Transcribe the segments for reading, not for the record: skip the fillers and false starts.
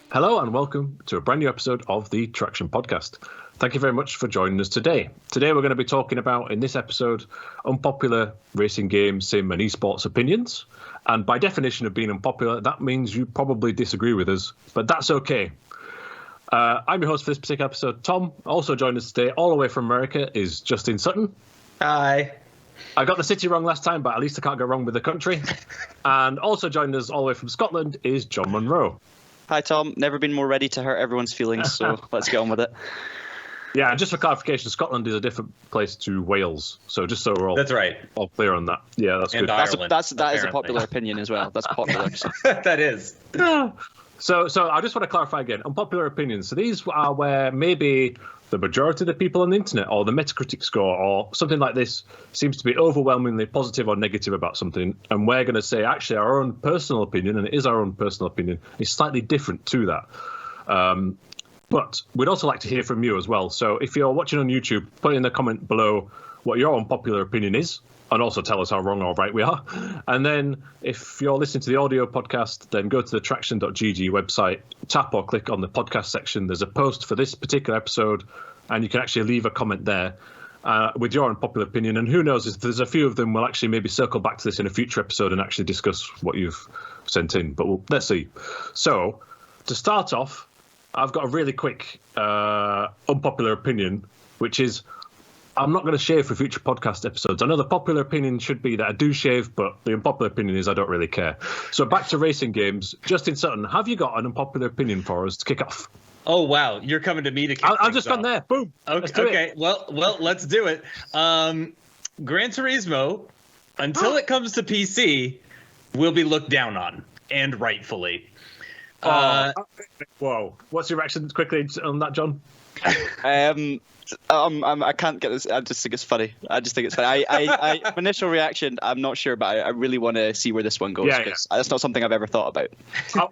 Hello and welcome to a brand new episode of the Traxion podcast. Thank you very much for joining us today. Today we're going to be talking about, in this episode, unpopular racing game, sim and esports opinions. And by definition of being unpopular, that means you probably disagree with us, but that's okay. I'm your host for this particular episode, Tom. Also joining us today, all the way from America, is Justin Sutton. Hi. I got the city wrong last time, but at least I can't go wrong with the country. And also joining us all the way from Scotland is John Munro. Hi, Tom. Never been more ready to hurt everyone's feelings, so let's get on with it. Yeah, just for clarification, Scotland is a different place to Wales. So just so we're all, That's right. all clear on that. Yeah, that's And good. Ireland, That is a popular opinion as well. That's popular. That is. So I just want to clarify again, unpopular opinions. So these are where maybe the majority of the people on the internet or the Metacritic score or something like this seems to be overwhelmingly positive or negative about something. And we're going to say, actually, our own personal opinion, and it is our own personal opinion, is slightly different to that. But we'd also like to hear from you as well. So if you're watching on YouTube, put in the comment below what your unpopular opinion is, and also tell us how wrong or right we are. And then if you're listening to the audio podcast, then go to the TraxionGG website, tap or click on the podcast section. There's a post for this particular episode, and you can actually leave a comment there with your unpopular opinion. And who knows, if there's a few of them, we'll actually maybe circle back to this in a future episode and actually discuss what you've sent in. But let's see. So to start off, I've got a really quick unpopular opinion, which is I'm not going to shave for future podcast episodes. I know the popular opinion should be that I do shave, but the unpopular opinion is I don't really care. So back to racing games. Justin Sutton, have you got an unpopular opinion for us to kick off? Oh, wow. You're coming to me to kick I've just gone there. Boom. Okay. Well, let's do it. Gran Turismo, until it comes to PC, will be looked down on, and rightfully. Whoa. What's your reaction quickly on that, John? I can't get this. I just think it's funny. My initial reaction, I'm not sure, but I really want to see where this one goes. Yeah. That's not something I've ever thought about.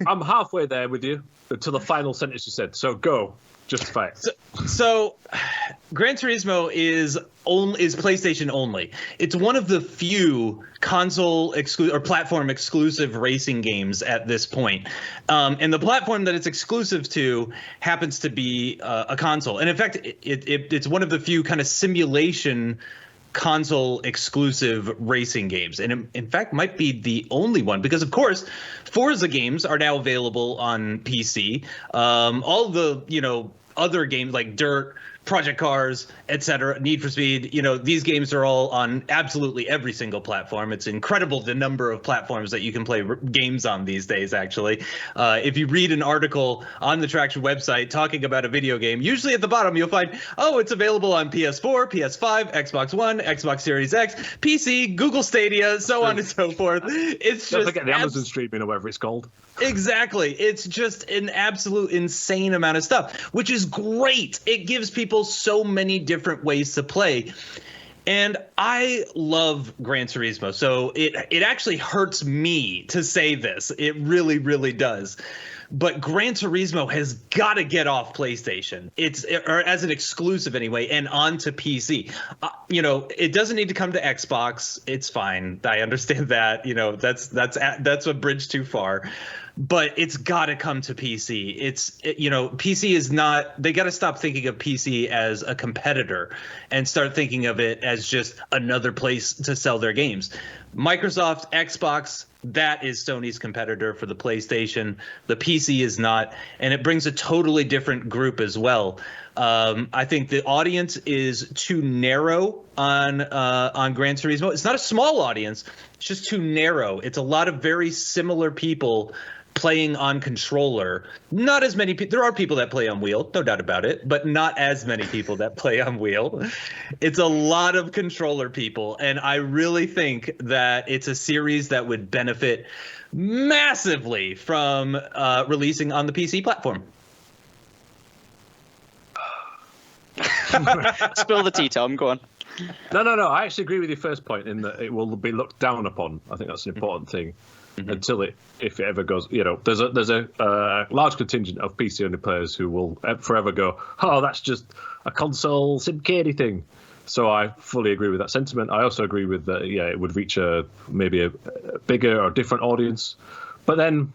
I'm halfway there with you to the final sentence you said. So go. Justify it. So Gran Turismo is PlayStation only. It's one of the few console exclusive or platform exclusive racing games at this point. And the platform that it's exclusive to happens to be a console. And in fact, it's one of the few kind of simulation console exclusive racing games, and in fact might be the only one, because of course Forza games are now available on PC. All the other games like Dirt, Project Cars, etc., Need for Speed, these games are all on absolutely every single platform. It's incredible the number of platforms that you can play games on these days, actually. If you read an article on the Traxion website talking about a video game, usually at the bottom you'll find, it's available on PS4, PS5, Xbox One, Xbox Series X, PC, Google Stadia, so on and so forth. It's Don't just forget the Amazon streaming or whatever it's called. Exactly. It's just an absolute insane amount of stuff, which is great. It gives people so many different ways to play. And I love Gran Turismo, so it actually hurts me to say this. It really, really does. But Gran Turismo has got to get off PlayStation. Or as an exclusive anyway, and onto PC. It doesn't need to come to Xbox. It's fine. I understand that. That's a bridge too far. But it's got to come to PC. PC is not. They got to stop thinking of PC as a competitor and start thinking of it as just another place to sell their games. Microsoft, Xbox, that is Sony's competitor for the PlayStation. The PC is not, and it brings a totally different group as well. I think the audience is too narrow on Gran Turismo. It's not a small audience; it's just too narrow. It's a lot of very similar people playing on controller. Not as many people. There are people that play on wheel, no doubt about it, but not as many people that play on wheel. It's a lot of controller people, and I really think that it's a series that would benefit massively from releasing on the PC platform. Spill the tea, Tom. Go on. No. I actually agree with your first point in that it will be looked down upon. I think that's an important thing. Until if it ever goes, there's a large contingent of PC only players who will forever go, that's just a console simcady thing. So I fully agree with that sentiment. I also agree with that. Yeah, it would reach maybe a bigger or different audience. But then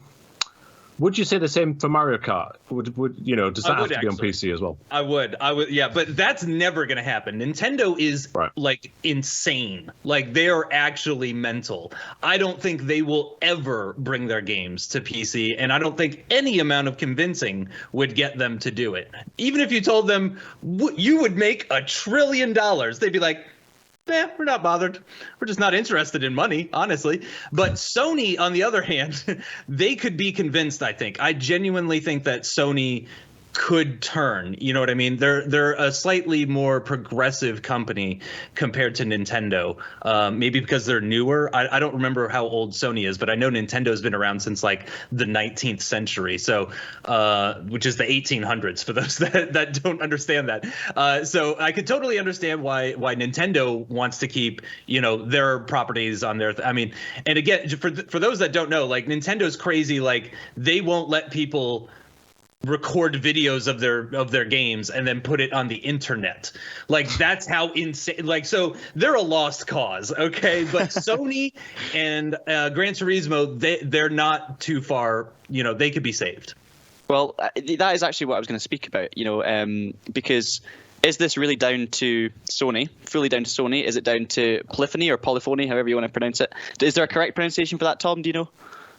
Would you say the same for Mario Kart? Does that have to be on PC as well? I would, yeah, but that's never going to happen. Nintendo is like insane. Like they are actually mental. I don't think they will ever bring their games to PC, and I don't think any amount of convincing would get them to do it. Even if you told them you would make $1 trillion, they'd be like, we're not bothered. We're just not interested in money, honestly. But Sony, on the other hand, they could be convinced, I think. I genuinely think that Sony could turn, you know what I mean? They're a slightly more progressive company compared to Nintendo, maybe because they're newer. I don't remember how old Sony is, but I know Nintendo's been around since like the 19th century, so which is the 1800s for those that don't understand that. So I could totally understand why Nintendo wants to keep, their properties on their and again, for those that don't know, like Nintendo's crazy, like they won't let people record videos of their games and then put it on the internet. Like that's how insane. Like, so they're a lost cause, okay? But Sony and Gran Turismo, they're not too far. They could be saved. Well, that is actually what I was going to speak about. Because is this really down to Sony? Fully down to Sony? Is it down to Polyphony or Polyphony, however you want to pronounce it? Is there a correct pronunciation for that, Tom? Do you know?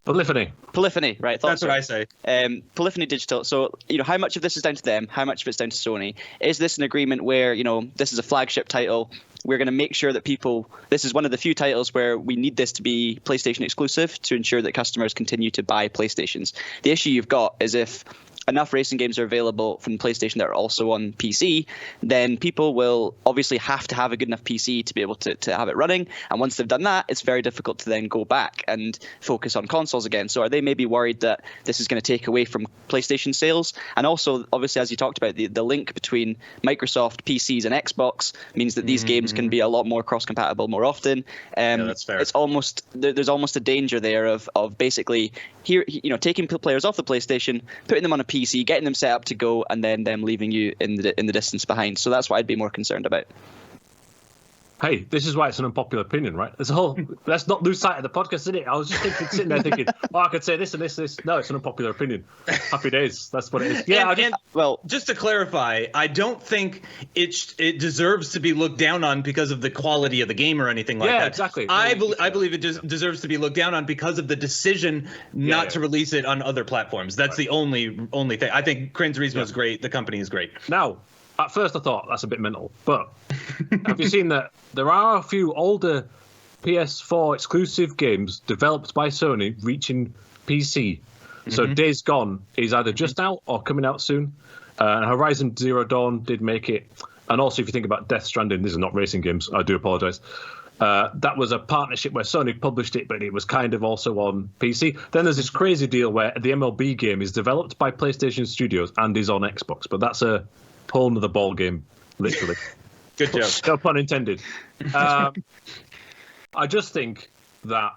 Polyphony, right? That's what I say. Polyphony Digital. So, how much of this is down to them? How much of it's down to Sony? Is this an agreement where, this is a flagship title? We're going to make sure that this is one of the few titles where we need this to be PlayStation exclusive to ensure that customers continue to buy PlayStations. The issue you've got is if enough racing games are available from PlayStation that are also on PC, then people will obviously have to have a good enough PC to be able to have it running. And once they've done that, it's very difficult to then go back and focus on consoles again. So are they maybe worried that this is going to take away from PlayStation sales? And also, obviously, as you talked about, the link between Microsoft, PCs, and Xbox means that these games can be a lot more cross-compatible more often. That's fair. It's almost there's almost a danger there of basically taking players off the PlayStation, putting them on a PC, getting them set up to go, and then them leaving you in the distance behind. So that's what I'd be more concerned about. Hey, this is why it's an unpopular opinion, right? Let's not lose sight of the podcast, isn't it? I was just sitting there thinking, I could say this and this. No, it's an unpopular opinion. Happy days. That's what it is. Yeah. Just to clarify, I don't think it deserves to be looked down on because of the quality of the game or anything like that. Yeah, exactly. I believe it just deserves to be looked down on because of the decision not to release it on other platforms. That's the only thing. I think Gran Turismo is great. The company is great. Now, at first I thought that's a bit mental, but have you seen that there are a few older PS4 exclusive games developed by Sony reaching PC? So Days Gone is either just out or coming out soon. Horizon Zero Dawn did make it. And also, if you think about Death Stranding, these are not racing games. I do apologise. That was a partnership where Sony published it, but it was kind of also on PC. Then there's this crazy deal where the MLB game is developed by PlayStation Studios and is on Xbox, but that's a whole nother ball game, literally. Good joke. No pun intended. I just think that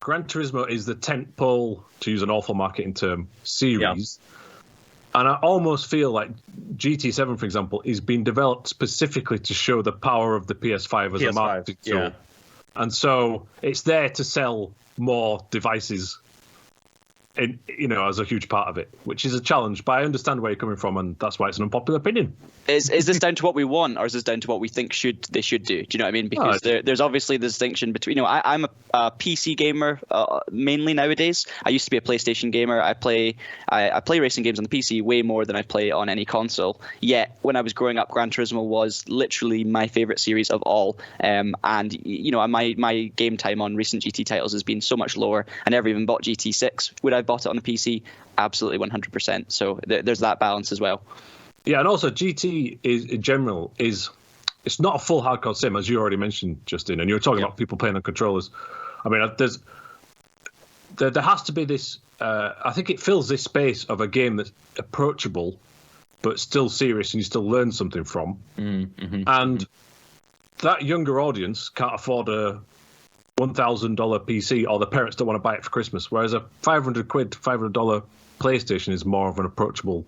Gran Turismo is the tentpole, to use an awful marketing term, series. Yeah. And I almost feel like GT7, for example, is being developed specifically to show the power of the PS5 as a marketing tool. Yeah. And so it's there to sell more devices, as a huge part of it, which is a challenge. But I understand where you're coming from, and that's why it's an unpopular opinion. Is this down to what we want, or is this down to what we think they should do? Do you know what I mean? Because there's obviously the distinction between, I'm a PC gamer mainly nowadays. I used to be a PlayStation gamer. I play racing games on the PC way more than I play on any console. Yet when I was growing up, Gran Turismo was literally my favorite series of all. And my game time on recent GT titles has been so much lower. I never even bought GT6. Would I have bought it on the PC? Absolutely 100%. So there's that balance as well. Yeah, and also GT in general it's not a full hardcore sim, as you already mentioned, Justin, and you were talking about people playing on controllers. I mean, there has to be this. I think it fills this space of a game that's approachable, but still serious, and you still learn something from. And that younger audience can't afford a $1,000 PC, or the parents don't want to buy it for Christmas. Whereas a $500 PlayStation is more of an approachable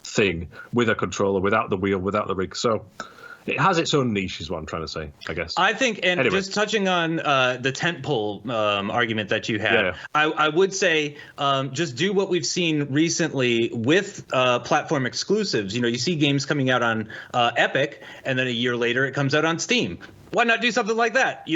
thing with a controller, without the wheel, without the rig. So it has its own niche, is what I'm trying to say, I guess. I think, and anyway. Just touching on the tentpole argument that you had, I would say just do what we've seen recently with platform exclusives. You see games coming out on Epic, and then a year later it comes out on Steam. Why not do something like that?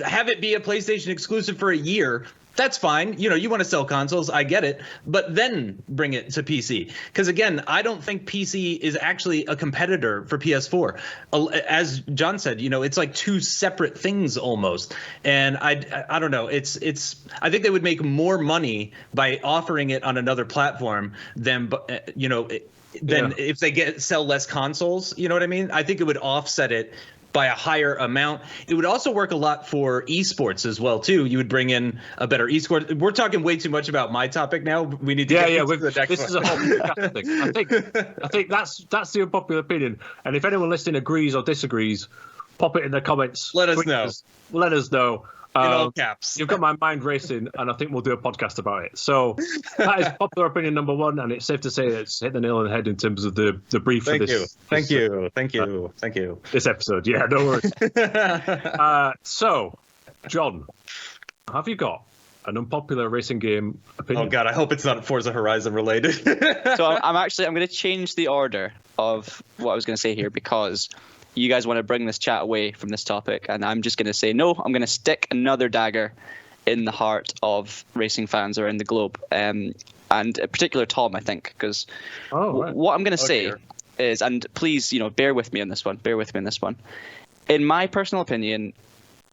Have it be a PlayStation exclusive for a year. That's fine. You want to sell consoles. I get it. But then bring it to PC. Because, again, I don't think PC is actually a competitor for PS4. As John said, it's like two separate things almost. And I don't know. I think they would make more money by offering it on another platform than if they sell less consoles. You know what I mean? I think it would offset it by a higher amount. It would also work a lot for esports as well too. You would bring in a better esports. We're talking way too much about my topic now. We need to get to the next this one. Is a whole podcast thing. I think that's the unpopular opinion. And if anyone listening agrees or disagrees, pop it in the comments. Let us know. Let us know. In all caps. You've got my mind racing, and I think we'll do a podcast about it. So that is popular opinion number one, and it's safe to say it's hit the nail on the head in terms of the brief for this. Thank you. This episode, yeah, no worries. So, John, have you got an unpopular racing game opinion? Oh God, I hope it's not Forza Horizon related. So I'm going to change the order of what I was going to say here because you guys want to bring this chat away from this topic, and I'm just going to say no. I'm going to stick another dagger in the heart of racing fans around the globe, and in particular Tom, I think, because what I'm going to say is, and please, bear with me on this one. In my personal opinion,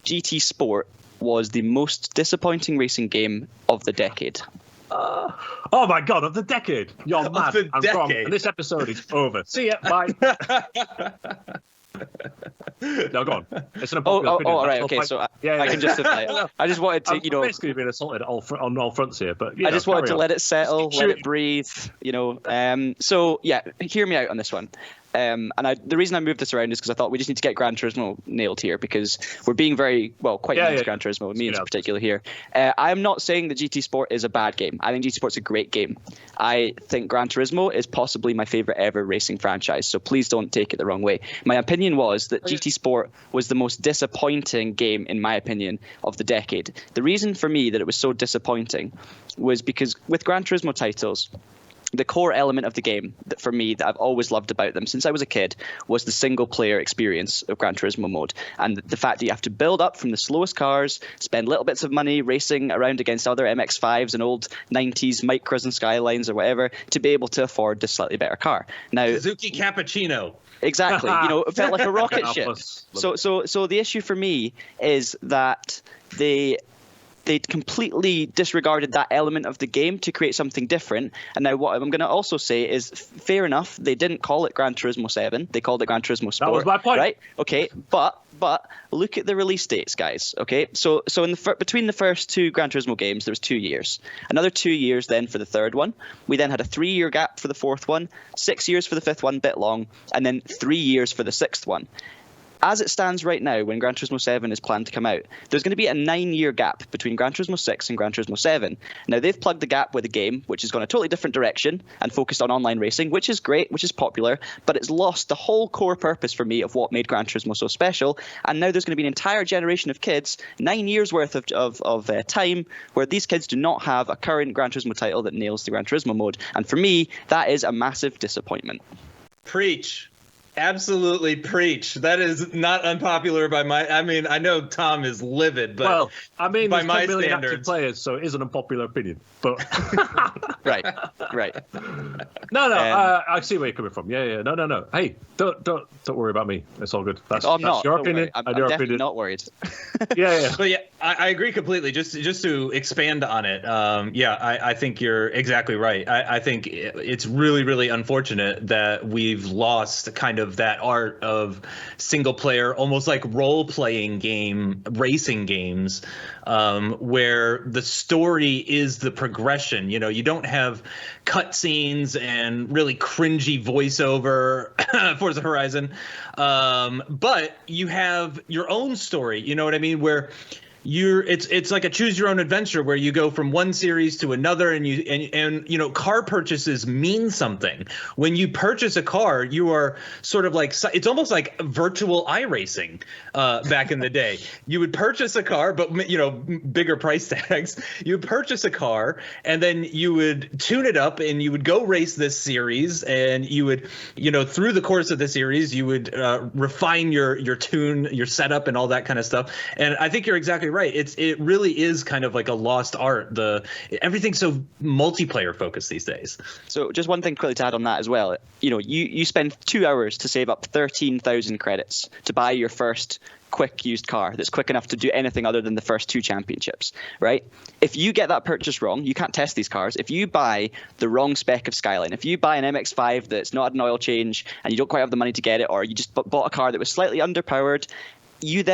GT Sport was the most disappointing racing game of the decade. Oh my God, of the decade! You're mad. I'm wrong. And this episode is over. See ya. Bye. No, go on. It's an unpopular opinion. All right, okay. So I can justify it. I just wanted to, basically being assaulted on all fronts here, but I just wanted to let it settle, let it breathe. So yeah, hear me out on this one. The reason I moved this around is because I thought we just need to get Gran Turismo nailed here because we're being quite nice to Gran Turismo, me in particular here. I'm not saying that GT Sport is a bad game. I think GT Sport's a great game. I think Gran Turismo is possibly my favorite ever racing franchise, so please don't take it the wrong way. My opinion was that GT Sport was the most disappointing game, in my opinion, of the decade. The reason for me that it was so disappointing was because with Gran Turismo titles, the core element of the game that for me that I've always loved about them since I was a kid was the single player experience of Gran Turismo mode, and the fact that you have to build up from the slowest cars, spend little bits of money racing around against other MX-5s and old 90s Micras and Skylines or whatever to be able to afford this slightly better car. Now, Suzuki Cappuccino. Exactly. It felt like a rocket ship. So the issue for me is that they completely disregarded that element of the game to create something different. And now what I'm going to also say is, fair enough, they didn't call it Gran Turismo 7. They called it Gran Turismo Sport. That was my point. Right? Okay, but look at the release dates, guys. Okay, so between the first two Gran Turismo games, there was 2 years. Another 2 years then for the third one. We then had a 3-year gap for the fourth one, 6 years for the fifth one, bit long, and then 3 years for the sixth one. As it stands right now, when Gran Turismo 7 is planned to come out, there's going to be a 9-year gap between Gran Turismo 6 and Gran Turismo 7. Now, they've plugged the gap with a game which has gone a totally different direction and focused on online racing, which is great, which is popular, but it's lost the whole core purpose for me of what made Gran Turismo so special. And now there's going to be an entire generation of kids, 9 years worth of time, where these kids do not have a current Gran Turismo title that nails the Gran Turismo mode. And for me, that is a massive disappointment. Preach. Absolutely preach. That is not unpopular by my. I mean, I know Tom is livid, but by my 10 million standards, active players, so it is an unpopular opinion. But right. No, I see where you're coming from. Yeah. No. Hey, don't worry about me. It's all good. That's your opinion. I'm definitely not worried. Yeah. But yeah, I agree completely. Just to expand on it, I think you're exactly right. I think it's really, really unfortunate that we've lost kind of that art of single player, almost like role playing game racing games, where the story is the progression. You don't have cutscenes and really cringy voiceover Forza Horizon, but you have your own story. You know what I mean? Where it's like a choose your own adventure where you go from one series to another, and you know, car purchases mean something. When you purchase a car, you are sort of like, it's almost like virtual iRacing back in the day. You would purchase a car, but you know, bigger price tags. You would purchase a car and then you would tune it up and you would go race this series, and you would, you know, through the course of the series, you would refine your tune, your setup, and all that kind of stuff. And I think you're exactly right. It really is kind of like a lost art. Everything's so multiplayer focused these days. So just one thing quickly to add on that as well. You know, you spend 2 hours to save up 13,000 credits to buy your first quick used car that's quick enough to do anything other than the first 2 championships, right? If you get that purchase wrong, you can't test these cars. If you buy the wrong spec of Skyline, if you buy an MX-5 that's not had an oil change and you don't quite have the money to get it, or you just bought a car that was slightly underpowered, you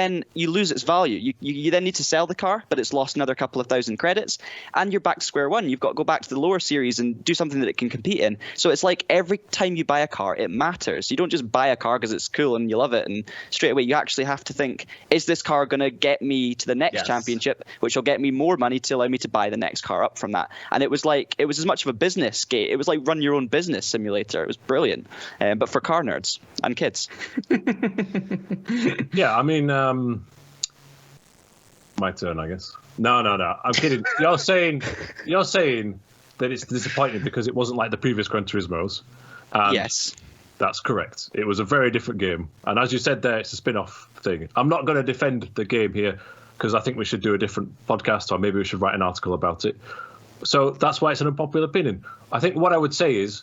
lose its value. You then need to sell the car, but it's lost another couple of thousand credits, and you're back to square one. You've got to go back to the lower series and do something that it can compete in. So it's like every time you buy a car, it matters. You don't just buy a car because it's cool and you love it, and straight away you actually have to think, is this car going to get me to the next championship, which will get me more money to allow me to buy the next car up from that. And it was as much of a business game. It was like run your own business simulator. It was brilliant, but for car nerds and kids. Yeah, I mean, my turn, I guess. No, I'm kidding. You're saying that it's disappointing because it wasn't like the previous Gran Turismos. Yes, that's correct. It was a very different game, and as you said there, it's a spin-off thing. I'm not going to defend the game here because I think we should do a different podcast, or maybe we should write an article about it. So that's why it's an unpopular opinion. I think what I would say is,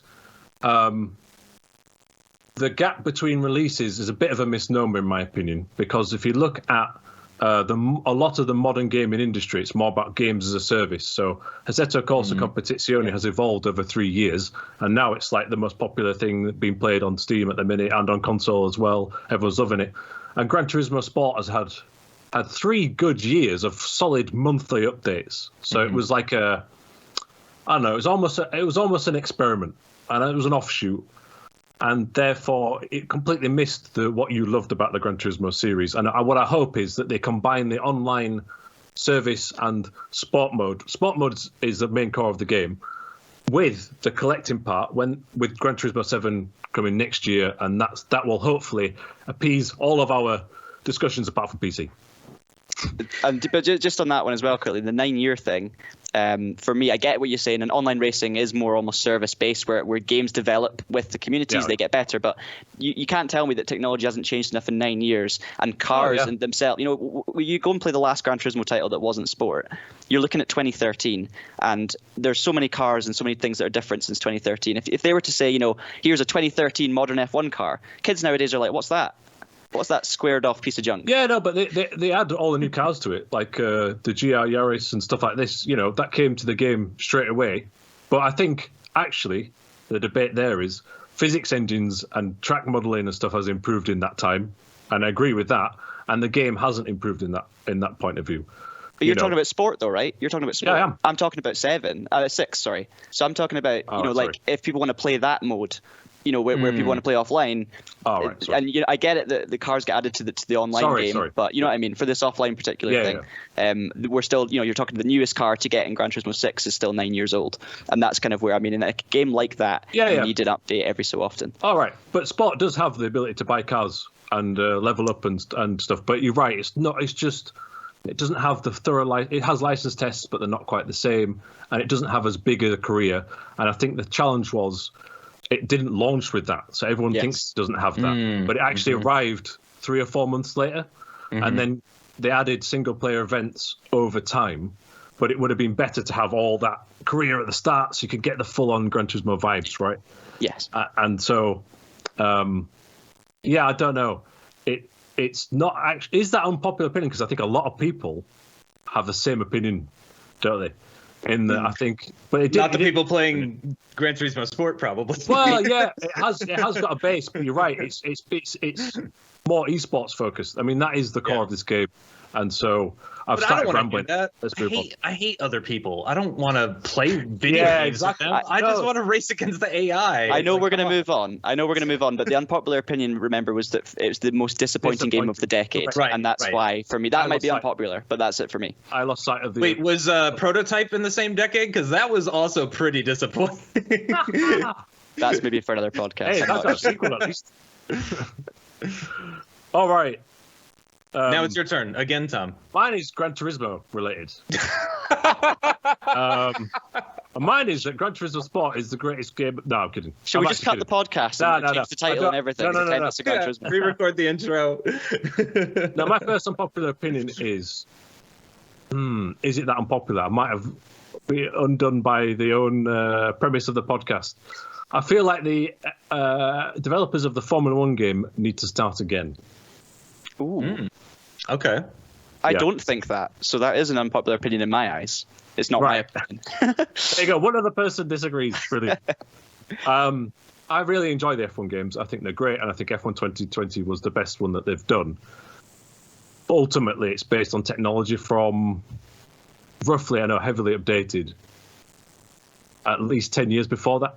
the gap between releases is a bit of a misnomer in my opinion, because if you look at a lot of the modern gaming industry, it's more about games as a service. So Assetto Corsa Competizione has evolved over 3 years, and now it's like the most popular thing being played on Steam at the minute and on console as well. Everyone's loving it. And Gran Turismo Sport has had 3 good years of solid monthly updates. So it was like it was almost an experiment, and it was an offshoot. And therefore, it completely missed what you loved about the Gran Turismo series. And what I hope is that they combine the online service and sport mode. Sport mode is the main core of the game, with the collecting part with Gran Turismo 7 coming next year, and that will hopefully appease all of our discussions apart from PC. But just on that one as well, quickly, the 9-year thing. For me, I get what you're saying, and online racing is more almost service-based, where games develop with the communities, they get better. But you can't tell me that technology hasn't changed enough in 9 years, and cars and themselves. You know, you go and play the last Gran Turismo title that wasn't sport. You're looking at 2013, and there's so many cars and so many things that are different since 2013. If they were to say, you know, here's a 2013 modern F1 car, kids nowadays are like, what's that? What's that squared off piece of junk? Yeah, no, but they add all the new cars to it, like the GR Yaris and stuff like this. You know, that came to the game straight away. But I think, actually, the debate there is physics engines and track modelling and stuff has improved in that time. And I agree with that. And the game hasn't improved in that point of view. But you're talking about sport, though, right? You're talking about sport. Yeah, I am. I'm talking about 6, sorry. So I'm talking about, like, if people want to play that mode, you know, where people want to play offline. Oh, right. Sorry. And you know, I get it that the cars get added to the online game, but you know what I mean. For this offline particular thing, we're still, you know, you're talking the newest car to get in Gran Turismo 6 is still 9 years old, and that's kind of where, I mean, in a game like that, you need an update every so often. All right, but sport does have the ability to buy cars and level up and stuff. But you're right, it's not. It's just. It doesn't have the thorough it has license tests, but they're not quite the same, and it doesn't have as big a career. And I think the challenge was it didn't launch with that, so everyone thinks it doesn't have that, but it actually arrived 3 or 4 months later, and then they added single player events over time. But it would have been better to have all that career at the start, so you could get the full on Gran Turismo vibes, right? Yes. And so, I don't know. It's not actually. Is that unpopular opinion? Because I think a lot of people have the same opinion, don't they? In the, I think, but it did, not the people playing Gran Turismo Sport, probably. Well, yeah, it has got a base, but you're right. It's more esports focused. I mean, that is the core of this game, and so I've started rambling. I hate other people. I don't want to play video games. Exactly. I just want to race against the AI. I know we're going to move on. But the unpopular opinion, remember, was that it was the most disappointing game of the decade, and that's why for me that might be unpopular, but that's it for me. I lost sight of the. Wait, was Prototype in the same decade? Because that was also pretty disappointing. That's maybe for another podcast. Hey, that's our sequel at least. All right. Now it's your turn again, Tom. Mine is Gran Turismo related. Mine is that Gran Turismo Sport is the greatest game. No, I'm kidding. Should we just cut the podcast and change the title and everything? No. Re-record the intro. Now, my first unpopular opinion is it that unpopular? I might have been undone by the own premise of the podcast. I feel like the developers of the Formula 1 game need to start again. Ooh. Okay. I don't think that. So that is an unpopular opinion in my eyes. It's not my opinion. There you go. One other person disagrees. Brilliant. I really enjoy the F1 games. I think they're great, and I think F1 2020 was the best one that they've done. Ultimately, it's based on technology from roughly, heavily updated, at least 10 years before that.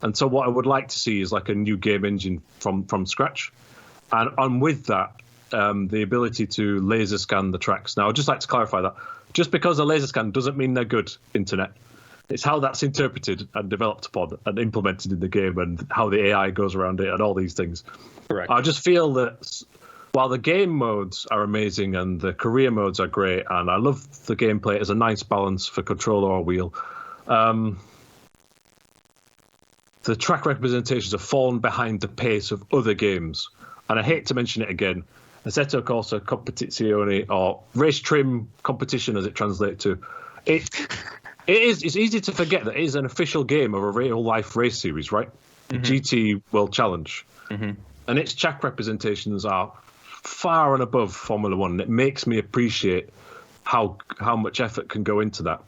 And so what I would like to see is like a new game engine from scratch. And with that, the ability to laser scan the tracks. Now, I'd just like to clarify that. Just because a laser scan doesn't mean they're good, internet. It's how that's interpreted and developed upon and implemented in the game and how the AI goes around it and all these things. Correct. I just feel that while the game modes are amazing and the career modes are great, and I love the gameplay as a nice balance for controller or wheel, the track representations have fallen behind the pace of other games. And I hate to mention it again, Assetto Corsa Competizione, or Race Trim Competition as it translates to, it's easy to forget that it is an official game of a real-life race series, right? The GT World Challenge. And its track representations are far and above Formula 1. It makes me appreciate how much effort can go into that.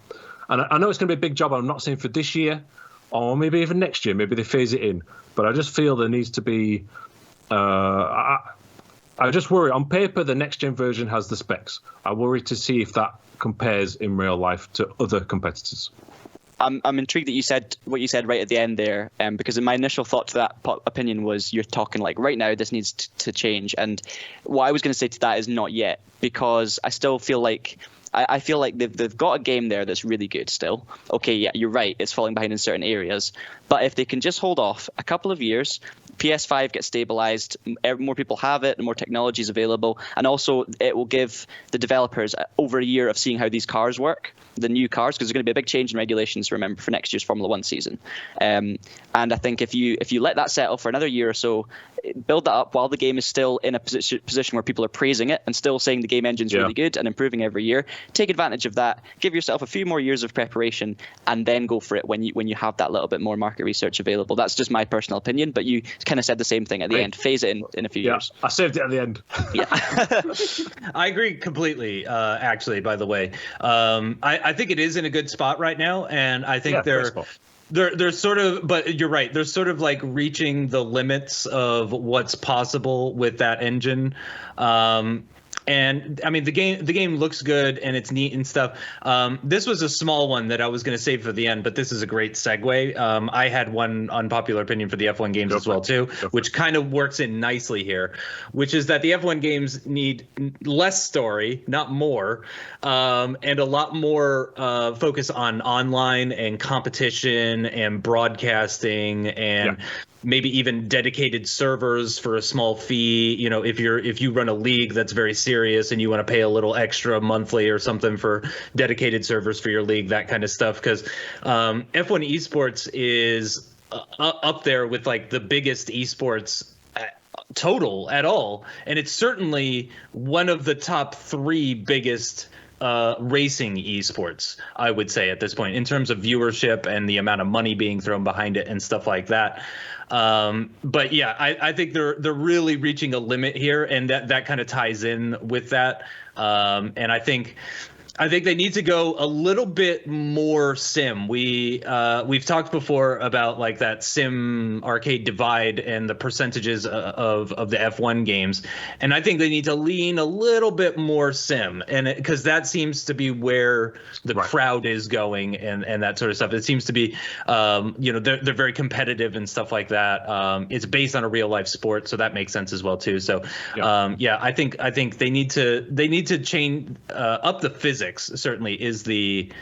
And I know it's going to be a big job, I'm not saying for this year, or maybe even next year, maybe they phase it in. But I just feel there needs to be... I just worry. On paper, the next-gen version has the specs. I worry to see if that compares in real life to other competitors. I'm intrigued that you said what you said right at the end there, because in my initial thought to that opinion was you're talking like right now this needs to change. And what I was going to say to that is not yet, because I still feel like I feel like they've got a game there that's really good still. Okay, yeah, you're right. It's falling behind in certain areas. But if they can just hold off a couple of years, PS5 gets stabilized, more people have it, more technology is available, and also it will give the developers over a year of seeing how these cars work, the new cars, because there's going to be a big change in regulations, remember, for next year's Formula 1 season. And I think if you let that settle for another year or so, build that up while the game is still in a position where people are praising it and still saying the game engine's really good and improving every year, take advantage of that, give yourself a few more years of preparation, and then go for it when you have that little bit more market research available. That's just my personal opinion, but you kind of said the same thing at the end. Phase it in a few years. I saved it at the end. I agree completely, actually, by the way. I think it is in a good spot right now, and I think they're sort of, but you're right, they're sort of like reaching the limits of what's possible with that engine. And I mean, the game looks good and it's neat and stuff. This was a small one that I was going to save for the end, but this is a great segue. I had one unpopular opinion for the F1 games as well too, which kind of works in nicely here, which is that the F1 games need less story, not more, and a lot more focus on online and competition and broadcasting and maybe even dedicated servers for a small fee. You know, if you run a league that's very serious and you want to pay a little extra monthly or something for dedicated servers for your league, that kind of stuff. Because F1 esports is up there with like the biggest esports total at all, and it's certainly one of the top 3 biggest racing esports, I would say, at this point, in terms of viewership and the amount of money being thrown behind it and stuff like that. But yeah, I think they're really reaching a limit here, and that kind of ties in with that. And I think I think they need to go a little bit more sim. We've talked before about like that sim arcade divide and the percentages of the F1 games, and I think they need to lean a little bit more sim, and because that seems to be where the crowd is going and that sort of stuff. It seems to be, they're very competitive and stuff like that. It's based on a real life sport, so that makes sense as well too. So I think they need to change up the physics. Certainly is the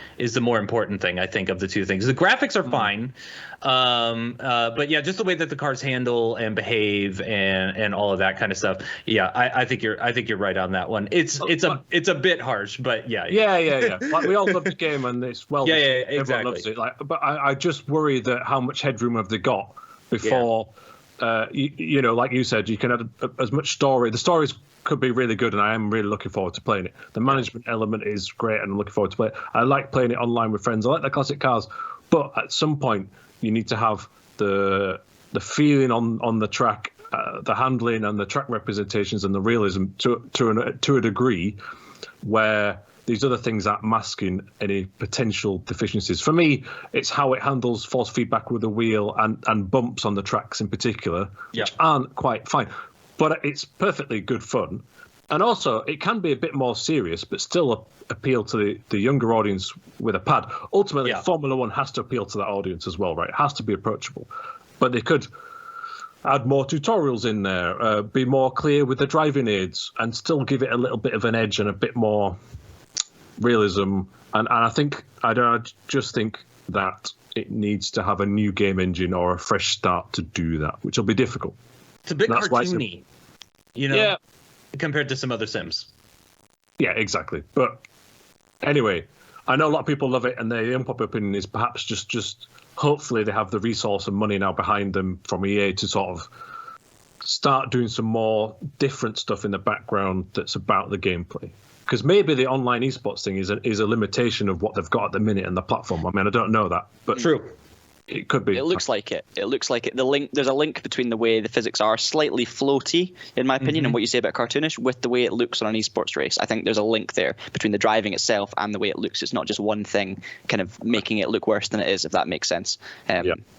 more important thing, I think, of the two things. The graphics are fine, but yeah, just the way that the cars handle and behave and all of that kind of stuff. Yeah, I think you're right on that one. It's a bit harsh, but yeah. Like, we all love the game and it's well. Yeah, exactly. Everyone loves it. But I just worry that how much headroom have they got before? Like you said, you can add as much story. The stories could be really good, and I am really looking forward to playing it. The management element is great, and I'm looking forward to play it. I like playing it online with friends. I like the classic cars, but at some point you need to have the feeling on the track, the handling and the track representations and the realism to a degree where these other things aren't masking any potential deficiencies. For me, it's how it handles force feedback with the wheel and bumps on the tracks in particular, which aren't quite fine. But it's perfectly good fun. And also, it can be a bit more serious, but still appeal to the younger audience with a pad. Ultimately, Formula One has to appeal to that audience as well, right? It has to be approachable. But they could add more tutorials in there, be more clear with the driving aids, and still give it a little bit of an edge and a bit more realism. And I just think that it needs to have a new game engine or a fresh start to do that, which will be difficult. It's a bit cartoony, compared to some other Sims. Yeah, exactly. But anyway, I know a lot of people love it, and the unpopular opinion is perhaps just hopefully they have the resource and money now behind them from EA to sort of start doing some more different stuff in the background that's about the gameplay. Because maybe the online esports thing is a limitation of what they've got at the minute and the platform. I mean, I don't know that, but true. It could be. It looks like it. There's a link between the way the physics are slightly floaty, in my opinion, and what you say about cartoonish with the way it looks on an esports race. I think there's a link there between the driving itself and the way it looks. It's not just one thing kind of making it look worse than it is, if that makes sense.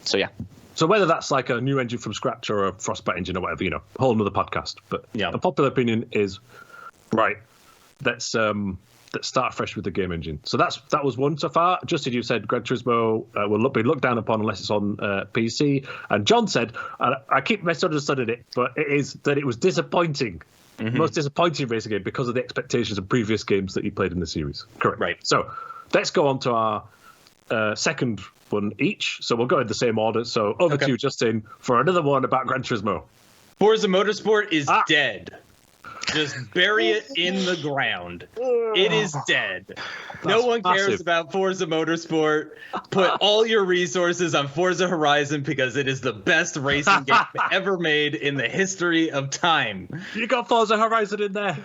So yeah. So whether that's like a new engine from scratch or a Frostbite engine or whatever, whole another podcast. But the popular opinion is right. Let's start fresh with the game engine. So that was one so far. Justin, you said Gran Turismo will be looked down upon unless it's on PC. And John said, and I keep misunderstanding it, but it is that it was disappointing. Most disappointing racing game because of the expectations of previous games that you played in the series. Correct. Right. So let's go on to our second one each. So we'll go in the same order. So over to you, Justin, for another one about Gran Turismo. Forza Motorsport is dead. Just bury it in the ground. It is dead. No one cares about Forza Motorsport. Put all your resources on Forza Horizon because it is the best racing game ever made in the history of time. You got Forza Horizon in there.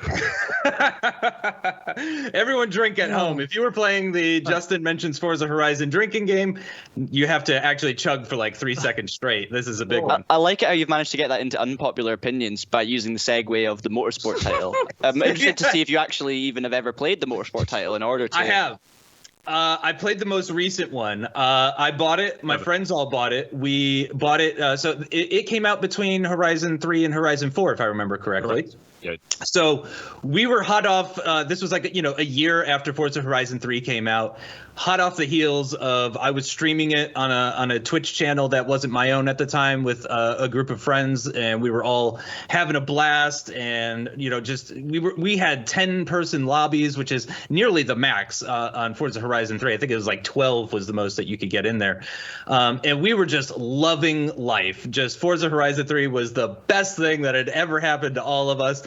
Everyone drink at home. If you were playing the Justin Mentions Forza Horizon drinking game, you have to actually chug for like 3 seconds straight. This is a big one. I like it how you've managed to get that into unpopular opinions by using the segue of the motorsport title. I'm interested to see if you actually even have ever played the motorsport title in order to. I have. I played the most recent one. I bought it. My friends all bought it. We bought it. So it came out between Horizon 3 and Horizon 4, if I remember correctly. Right. Yeah. So we were hot off. This was like, a year after Forza Horizon 3 came out. Hot off the heels of I was streaming it on a Twitch channel that wasn't my own at the time with a group of friends, and we were all having a blast. And we had 10-person lobbies, which is nearly the max on Forza Horizon 3. I think it was like 12 was the most that you could get in there, and we were just loving life. Just Forza Horizon 3 was the best thing that had ever happened to all of us.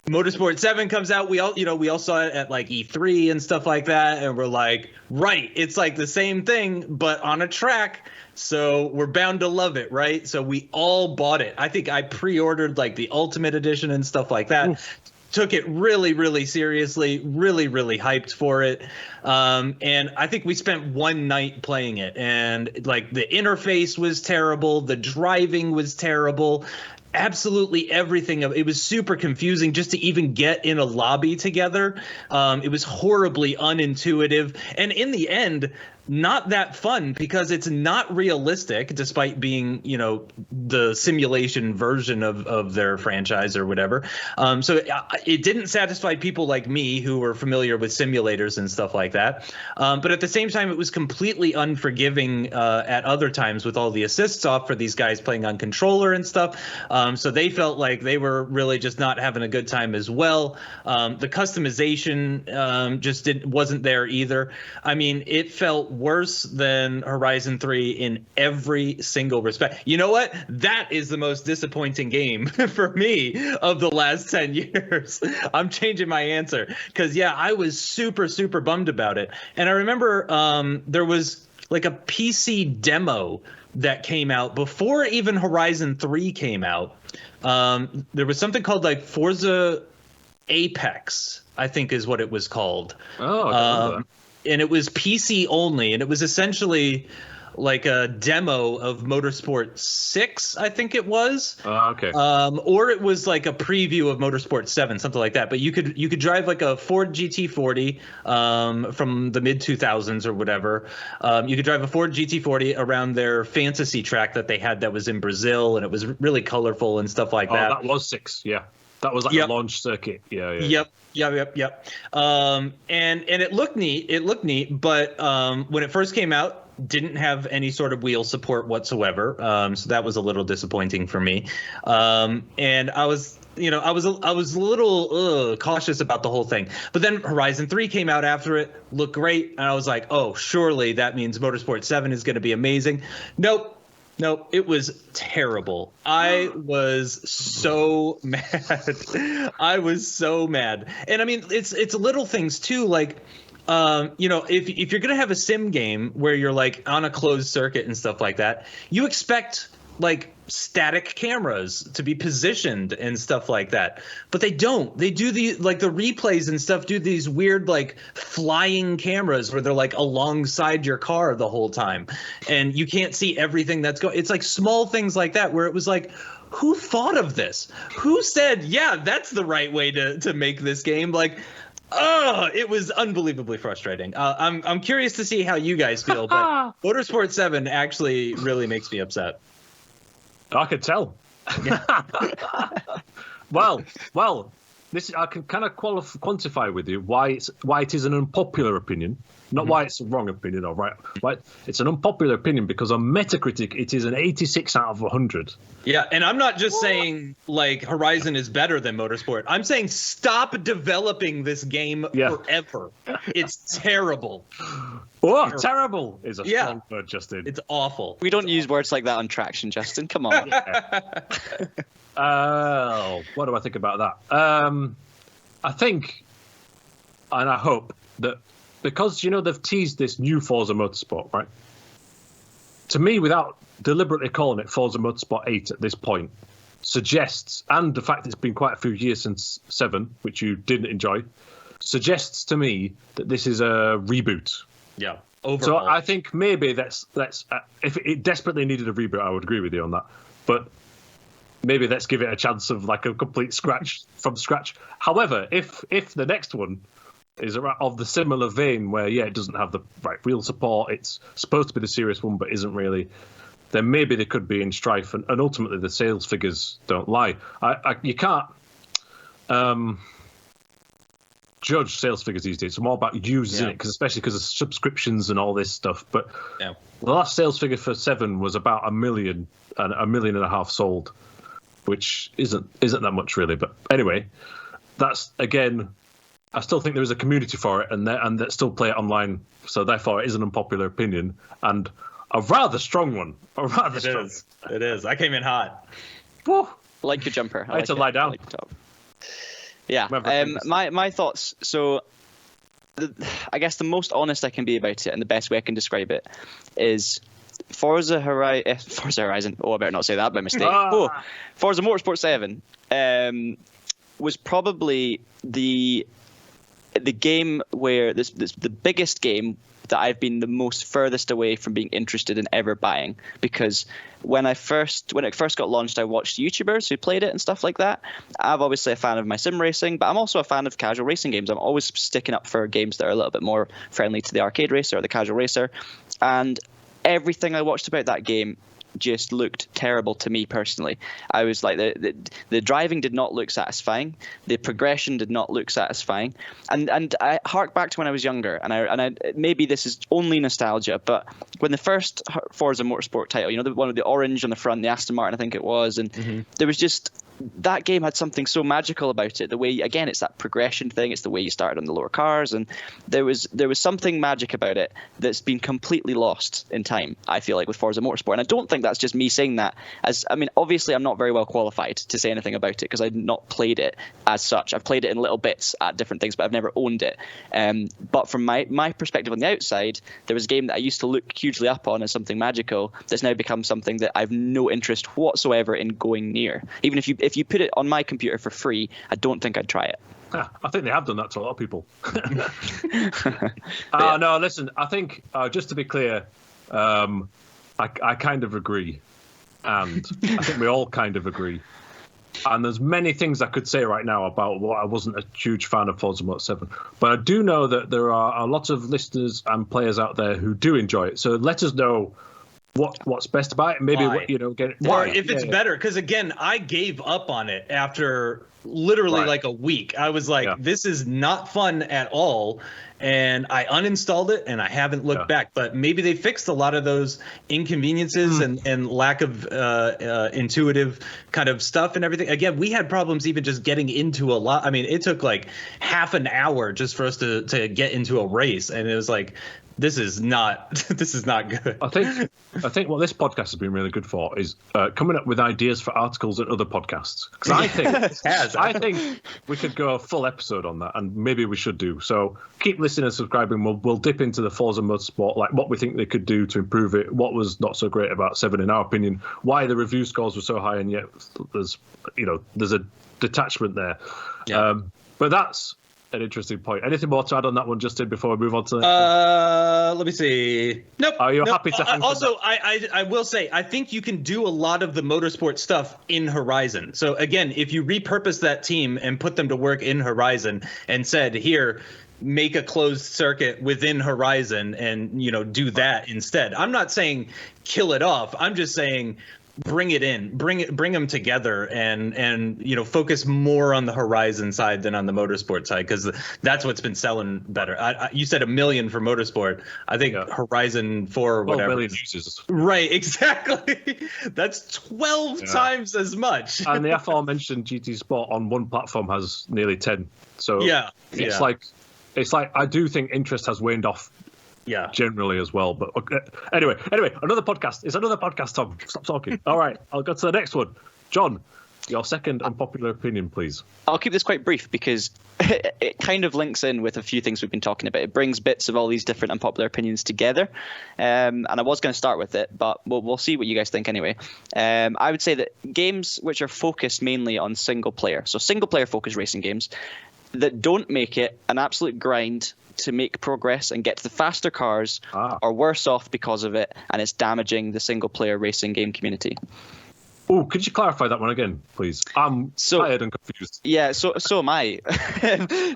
Motorsport 7 comes out. We all saw it at like E3 and stuff like that, and we're like, right, it's like the same thing but on a track, so we're bound to love it, right? So we all bought it. I think I pre-ordered like the Ultimate Edition and stuff like that. Oof. Took it really, really seriously, really, really hyped for it. And I think we spent one night playing it, and like the interface was terrible, the driving was terrible. absolutely everything. It was super confusing just to even get in a lobby together. It was horribly unintuitive, and in the end, not that fun because it's not realistic, despite being, the simulation version of their franchise or whatever. So it didn't satisfy people like me who were familiar with simulators and stuff like that. But at the same time, it was completely unforgiving at other times with all the assists off for these guys playing on controller and stuff. So they felt like they were really just not having a good time as well. The customization just wasn't there either. I mean, it felt worse than Horizon 3 in every single respect. You know what? That is the most disappointing game for me of the last 10 years. I'm changing my answer because, yeah, I was super, super bummed about it. And I remember there was like a PC demo that came out before even Horizon 3 came out. There was something called like Forza Apex, I think is what it was called. Oh, I don't know that. And it was PC only, and it was essentially like a demo of Motorsport 6, I think it was. Okay. Or it was like a preview of Motorsport 7, something like that. But you could drive like a Ford GT40 from the mid 2000s or whatever. You could drive a Ford GT40 around their fantasy track that they had that was in Brazil, and it was really colorful and stuff like that. Oh, that was 6, yeah. That was like a launch circuit. Yeah. Yep. And it looked neat. But when it first came out, didn't have any sort of wheel support whatsoever. So that was a little disappointing for me. And I was a little cautious about the whole thing. But then Horizon 3 came out after it, looked great, and I was like, oh, surely that means Motorsport 7 is going to be amazing. Nope, it was terrible. I was so mad. And I mean, it's little things too, like if you're gonna have a sim game where you're like on a closed circuit and stuff like that, you expect like static cameras to be positioned and stuff like that, but they don't. They do the replays and stuff do these weird like flying cameras where they're like alongside your car the whole time, and you can't see everything that's going. It's like small things like that where it was like, who thought of this? Who said, yeah, that's the right way to make this game? Like, oh, it was unbelievably frustrating. I'm curious to see how you guys feel, but Motorsport 7 actually really makes me upset. I could tell. Well, this I can kind of quantify with you why it is an unpopular opinion, not why it's a wrong opinion or right. Why it's an unpopular opinion because on Metacritic it is an 86 out of 100. Yeah, and I'm not just saying like Horizon is better than Motorsport. I'm saying stop developing this game forever. It's terrible. Oh, terrible is a strong word, Justin. It's awful. We don't use words like that on Traxion, Justin. Come on. What do I think about that? I think, and I hope that because they've teased this new Forza Motorsport, right? To me, without deliberately calling it Forza Motorsport 8 at this point, suggests, and the fact it's been quite a few years since 7, which you didn't enjoy, suggests to me that this is a reboot. Yeah. Overall. So I think maybe that's if it desperately needed a reboot, I would agree with you on that. But maybe let's give it a chance of like a complete from scratch. However, if the next one is of the similar vein where it doesn't have the right wheel support, it's supposed to be the serious one but isn't really, then maybe they could be in strife, and ultimately the sales figures don't lie. You can't judge sales figures these days. It's more about using it, especially because of subscriptions and all this stuff. But the last sales figure for 7 was about 1 million and 1.5 million sold, which isn't that much really. But anyway, that's again, I still think there is a community for it, and that still play it online. So therefore, it is an unpopular opinion and a rather strong one. It is. I came in hot. Woo. I like your jumper. I had to lie down. I like the top. Yeah, my thoughts. So, I guess the most honest I can be about it, and the best way I can describe it, is Forza Horizon. Oh, I better not say that by mistake. Forza Motorsport 7 was probably the the game where this the biggest game that I've been the most furthest away from being interested in ever buying, because when it first got launched, I watched YouTubers who played it and stuff like that. I'm obviously a fan of my sim racing, but I'm also a fan of casual racing games. I'm always sticking up for games that are a little bit more friendly to the arcade racer or the casual racer, and everything I watched about that game just looked terrible to me personally. I was like, the driving did not look satisfying, the progression did not look satisfying, and I hark back to when I was younger, and I maybe this is only nostalgia, but when the first Forza Motorsport title, you know, the one with the orange on the front, the Aston Martin I think it was, and there was just, that game had something so magical about it. The way, again, it's that progression thing. It's the way you started on the lower cars, and there was something magic about it that's been completely lost in time, I feel like, with Forza Motorsport. And I don't think that's just me saying that. I mean, obviously, I'm not very well qualified to say anything about it because I've not played it as such. I've played it in little bits at different things, but I've never owned it. But from my perspective on the outside, there was a game that I used to look hugely up on as something magical that's now become something that I've no interest whatsoever in going near. Even if you put it on my computer for free, I don't think I'd try it. I think they have done that to a lot of people. No, listen, I think, just to be clear, I kind of agree. And I think we all kind of agree. And there's many things I could say right now about why I wasn't a huge fan of Forza Motorsport 7. But I do know that there are a lot of listeners and players out there who do enjoy it. So let us know what's best about it. Maybe get it. Or if it's better, because again, I gave up on it after literally like a week. I was like, this is not fun at all, and I uninstalled it and I haven't looked back. But maybe they fixed a lot of those inconveniences and lack of intuitive kind of stuff and everything. Again, we had problems even just getting into a lot. I mean, it took like half an hour just for us to get into a race, and it was like, this is not good. I think what this podcast has been really good for is coming up with ideas for articles and other podcasts. Because I think we could go a full episode on that, and maybe we should do. So keep listening and subscribing. We'll dip into the Forza Motorsport, like what we think they could do to improve it, what was not so great about 7 in our opinion, why the review scores were so high, and yet there's a detachment there. Yeah. But that's an interesting point. Anything more to add on that one, Justin, before we move on to that? Let me see. Nope. Are you happy to also, I will say, I think you can do a lot of the motorsport stuff in Horizon. So again, if you repurpose that team and put them to work in Horizon and said, here, make a closed circuit within Horizon and, do that instead. I'm not saying kill it off. I'm just saying bring it in, bring them together, and focus more on the Horizon side than on the motorsport side, because that's what's been selling better. You said 1 million for motorsport. I think Horizon 4 or whatever. 1 million users. Right, exactly. That's 12 times as much. And the aforementioned GT Sport on one platform has nearly 10. So it's like I do think interest has waned off. Yeah, generally as well. But anyway, another podcast. It's another podcast, Tom. Stop talking. All right, I'll go to the next one. John, your second unpopular opinion, please. I'll keep this quite brief because it kind of links in with a few things we've been talking about. It brings bits of all these different unpopular opinions together. And I was going to start with it, but we'll see what you guys think anyway. I would say that games which are focused mainly on single player, so single player focused racing games that don't make it an absolute grind to make progress and get to the faster cars are worse off because of it, and it's damaging the single player racing game community. Oh, could you clarify that one again, please? I'm tired and confused. Yeah, so am I.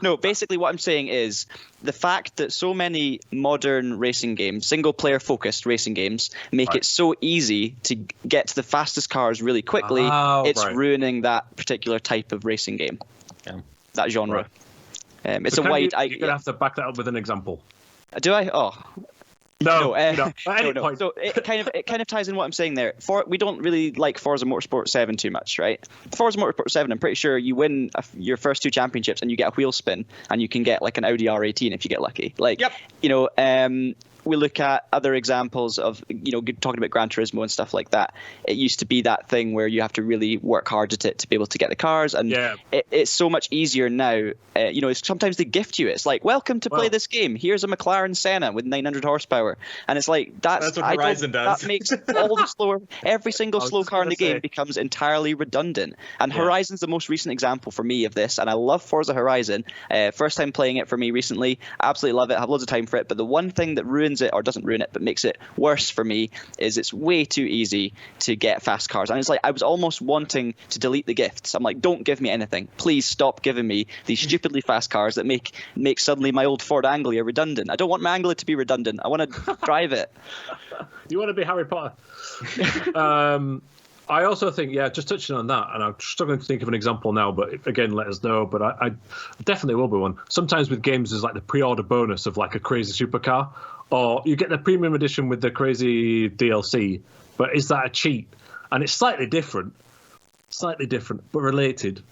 No, basically what I'm saying is the fact that so many modern racing games, single player focused racing games, make it so easy to get to the fastest cars really quickly, it's ruining that particular type of racing game. Yeah. That genre. It's so a wide. You're gonna have to back that up with an example. Do I? Oh. No. No. So it kind of ties in what I'm saying there. We don't really like Forza Motorsport 7 too much, right? Forza Motorsport 7, I'm pretty sure you win your first 2 championships and you get a wheel spin and you can get like an Audi R18 if you get lucky. Like, we look at other examples of, talking about Gran Turismo and stuff like that, it used to be that thing where you have to really work hard at it to be able to get the cars, and it's so much easier now. Sometimes they gift you it. It's like, welcome to play this game. Here's a McLaren Senna with 900 horsepower, and it's like that's what Horizon does. That makes all the slower, every single slow car in the game becomes entirely redundant. And Horizon's the most recent example for me of this, and I love Forza Horizon. First time playing it for me recently, absolutely love it, have loads of time for it, but the one thing that ruins it, or doesn't ruin it but makes it worse for me, is it's way too easy to get fast cars. And it's like I was almost wanting to delete the gifts. I'm like, don't give me anything, please stop giving me these stupidly fast cars that make suddenly my old Ford Anglia redundant. I don't want my Anglia to be redundant, I want to drive it. You want to be Harry Potter. I also think, just touching on that, and I'm struggling to think of an example now, but again, let us know. But I definitely will be one. Sometimes with games, there's like the pre-order bonus of like a crazy supercar, or you get the premium edition with the crazy DLC. But is that a cheat? And it's slightly different, but related.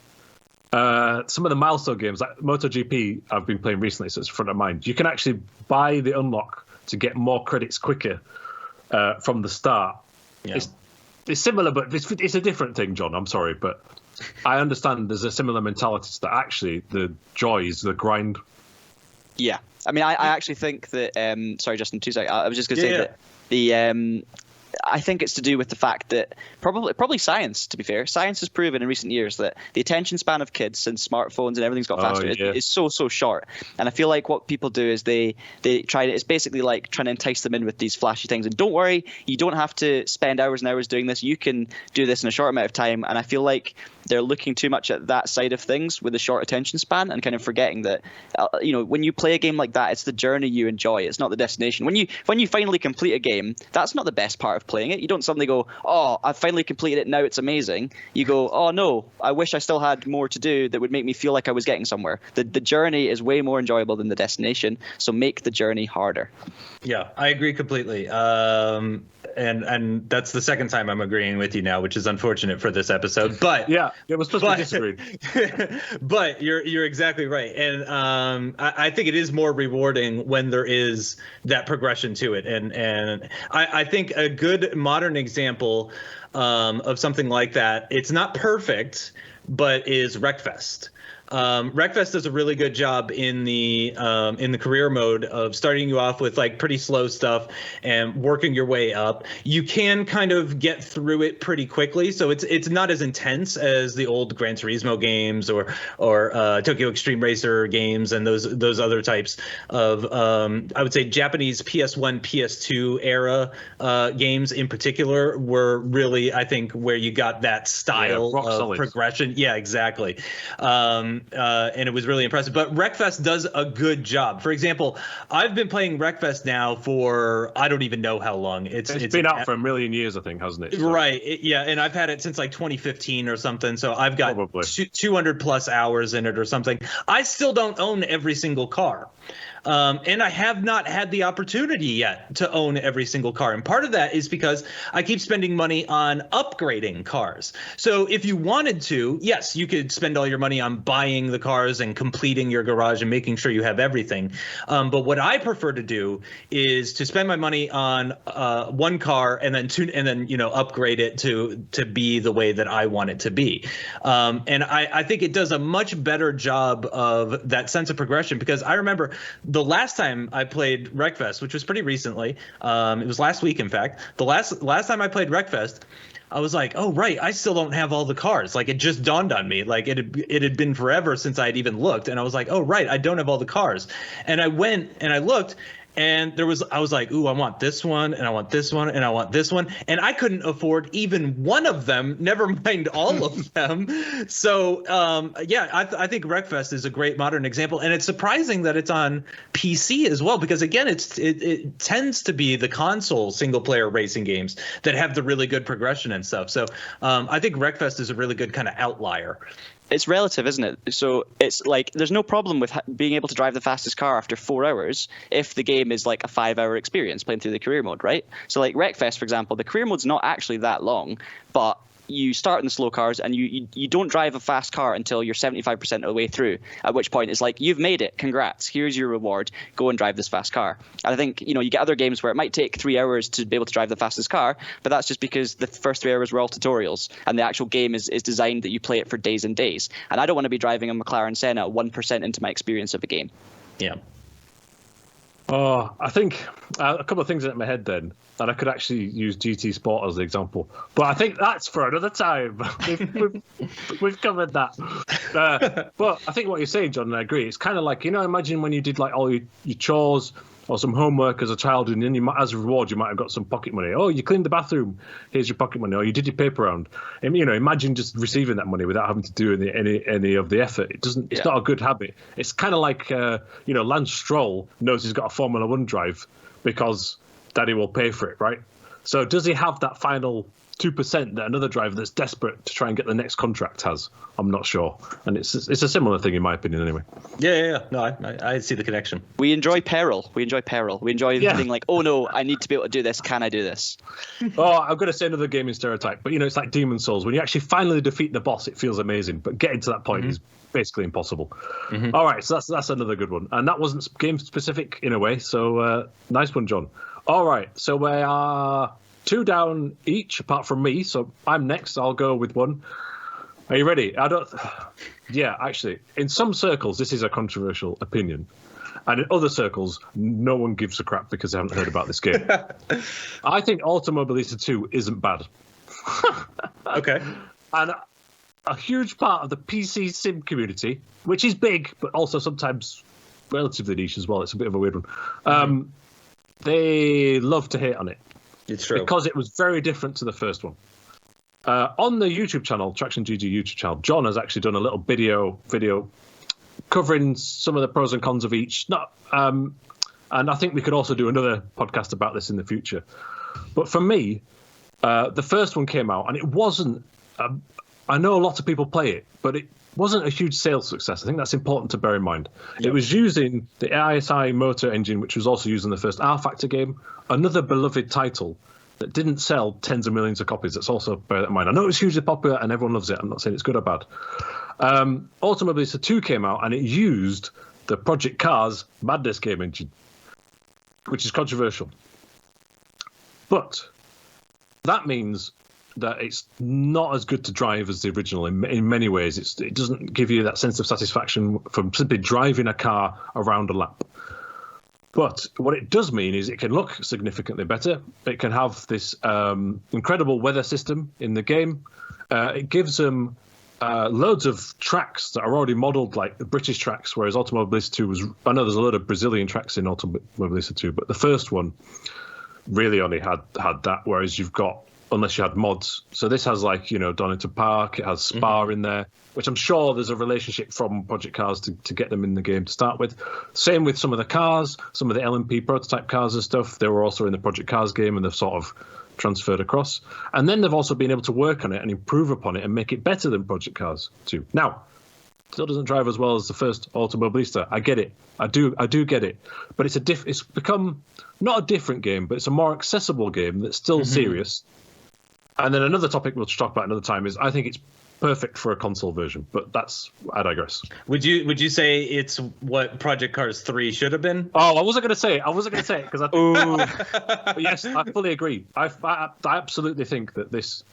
Some of the milestone games, like MotoGP, I've been playing recently, so it's front of mind. You can actually buy the unlock to get more credits quicker from the start. Yeah. It's similar, but it's a different thing, John. I'm sorry, but I understand there's a similar mentality to that. Actually, the joy is the grind. Yeah. I mean, I actually think that... sorry, Justin, 2 seconds. I was just going to say that the... I think it's to do with the fact that probably science, to be fair. Science has proven in recent years that the attention span of kids since smartphones and everything's got faster is so short. And I feel like what people do is they try to, it's basically like trying to entice them in with these flashy things. And don't worry, you don't have to spend hours and hours doing this. You can do this in a short amount of time. And I feel like they're looking too much at that side of things with a short attention span and kind of forgetting that, when you play a game like that, it's the journey you enjoy. It's not the destination. When you finally complete a game, that's not the best part of playing it. You don't suddenly go, oh, I've finally completed it, now it's amazing. You go, oh no, I wish I still had more to do that would make me feel like I was getting somewhere. The journey is way more enjoyable than the destination, so make the journey harder. Yeah, I agree completely. And that's the second time I'm agreeing with you now, which is unfortunate for this episode. But we're supposed to disagree. But you're exactly right, and I think it is more rewarding when there is that progression to it. And I think a good modern example of something like that, it's not perfect, but is Wreckfest. Wreckfest does a really good job in the career mode of starting you off with like pretty slow stuff and working your way up. You can kind of get through it pretty quickly, so it's not as intense as the old Gran Turismo games or Tokyo Extreme Racer games and those other types of I would say Japanese PS1, PS2 era games in particular were really, I think, where you got that style of progression. Yeah, exactly. And it was really impressive. But Wreckfest does a good job. For example, I've been playing Wreckfest now for I don't even know how long. It's been out for a million years, I think, hasn't it? So. Right. And I've had it since like 2015 or something. So I've got 200 plus hours in it or something. I still don't own every single car. And I have not had the opportunity yet to own every single car. And part of that is because I keep spending money on upgrading cars. So if you wanted to, yes, you could spend all your money on buying the cars and completing your garage and making sure you have everything. But what I prefer to do is to spend my money on one car and then upgrade it to be the way that I want it to be. And I think it does a much better job of that sense of progression, because I remember the last time I played Wreckfest, which was pretty recently, it was last week, in fact, the last time I played Wreckfest, I was like, oh, right, I still don't have all the cars. Like, it just dawned on me. Like, it had been forever since I had even looked. And I was like, oh, right, I don't have all the cars. And I went and I looked, and I was like, ooh, I want this one, and I want this one, and I want this one. And I couldn't afford even one of them, never mind all of them. So, I think Wreckfest is a great modern example. And it's surprising that it's on PC as well, because, again, it tends to be the console single-player racing games that have the really good progression and stuff. So I think Wreckfest is a really good kind of outlier. It's relative, isn't it? So it's like there's no problem with being able to drive the fastest car after 4 hours if the game is like a 5-hour experience playing through the career mode, right? So like Wreckfest, for example, the career mode's not actually that long, but you start in the slow cars and you don't drive a fast car until you're 75% of the way through, at which point it's like, you've made it, congrats, here's your reward, go and drive this fast car. And I think, you get other games where it might take 3 hours to be able to drive the fastest car, but that's just because the first 3 hours were all tutorials, and the actual game is designed that you play it for days and days. And I don't want to be driving a McLaren Senna 1% into my experience of the game. Yeah. Oh, I think a couple of things in my head then, and I could actually use GT Sport as the example, but I think that's for another time. We've covered that. But I think what you're saying, John, and I agree, it's kind of like, imagine when you did like all your chores or some homework as a child, and then as a reward you might have got some pocket money. Oh, you cleaned the bathroom, here's your pocket money. Or you did your paper round. And, imagine just receiving that money without having to do any of the effort. It's not a good habit. It's kind of like Lance Stroll knows he's got a Formula One drive because Daddy will pay for it, right? So does he have that final 2% that another driver that's desperate to try and get the next contract has? I'm not sure. And it's a similar thing in my opinion anyway. Yeah. No, I see the connection. We enjoy peril. We enjoy feeling like, oh no, I need to be able to do this. Can I do this? Oh, I'm going to say another gaming stereotype, but it's like Demon Souls. When you actually finally defeat the boss, it feels amazing. But getting to that point is basically impossible. All right, so that's another good one. And that wasn't game specific in a way. So nice one, John. All right, so we are 2 down each, apart from me. So I'm next. I'll go with one. Are you ready? Yeah, actually, in some circles, this is a controversial opinion. And in other circles, no one gives a crap because they haven't heard about this game. I think Automobilista 2 isn't bad. Okay. And a huge part of the PC sim community, which is big, but also sometimes relatively niche as well. It's a bit of a weird one. They love to hate on it. It's true. Because it was very different to the first one. On the YouTube channel, TraxionGG YouTube channel, John has actually done a little video covering some of the pros and cons of each. And I think we could also do another podcast about this in the future. But for me, the first one came out, and it wasn't... I know a lot of people play it, but it wasn't a huge sales success. I think that's important to bear in mind. Yep. It was using the ISI motor engine, which was also used in the first R-Factor game, another beloved title that didn't sell tens of millions of copies. Let's also bear that in mind. I know it was hugely popular and everyone loves it. I'm not saying it's good or bad. Automobilista 2 came out and it used the Project Cars Madness game engine, which is controversial. But that means that it's not as good to drive as the original in many ways. It doesn't give you that sense of satisfaction from simply driving a car around a lap. But what it does mean is it can look significantly better. It can have this incredible weather system in the game. It gives them loads of tracks that are already modelled like the British tracks, whereas Automobilista 2 was... I know there's a lot of Brazilian tracks in Automobilista 2, but the first one really only had that, whereas you've got... unless you had mods. So this has Donington Park, it has Spa in there, which I'm sure there's a relationship from Project Cars to get them in the game to start with. Same with some of the cars, some of the LMP prototype cars and stuff. They were also in the Project Cars game and they've sort of transferred across. And then they've also been able to work on it and improve upon it and make it better than Project Cars too. Now, still doesn't drive as well as the first Automobilista. I get it. I do get it. But it's become not a different game, but it's a more accessible game that's still serious. And then another topic we'll talk about another time is I think it's perfect for a console version, but I digress. Would you say it's what Project Cars 3 should have been? Oh, I wasn't going to say it because but yes, I fully agree. I absolutely think that this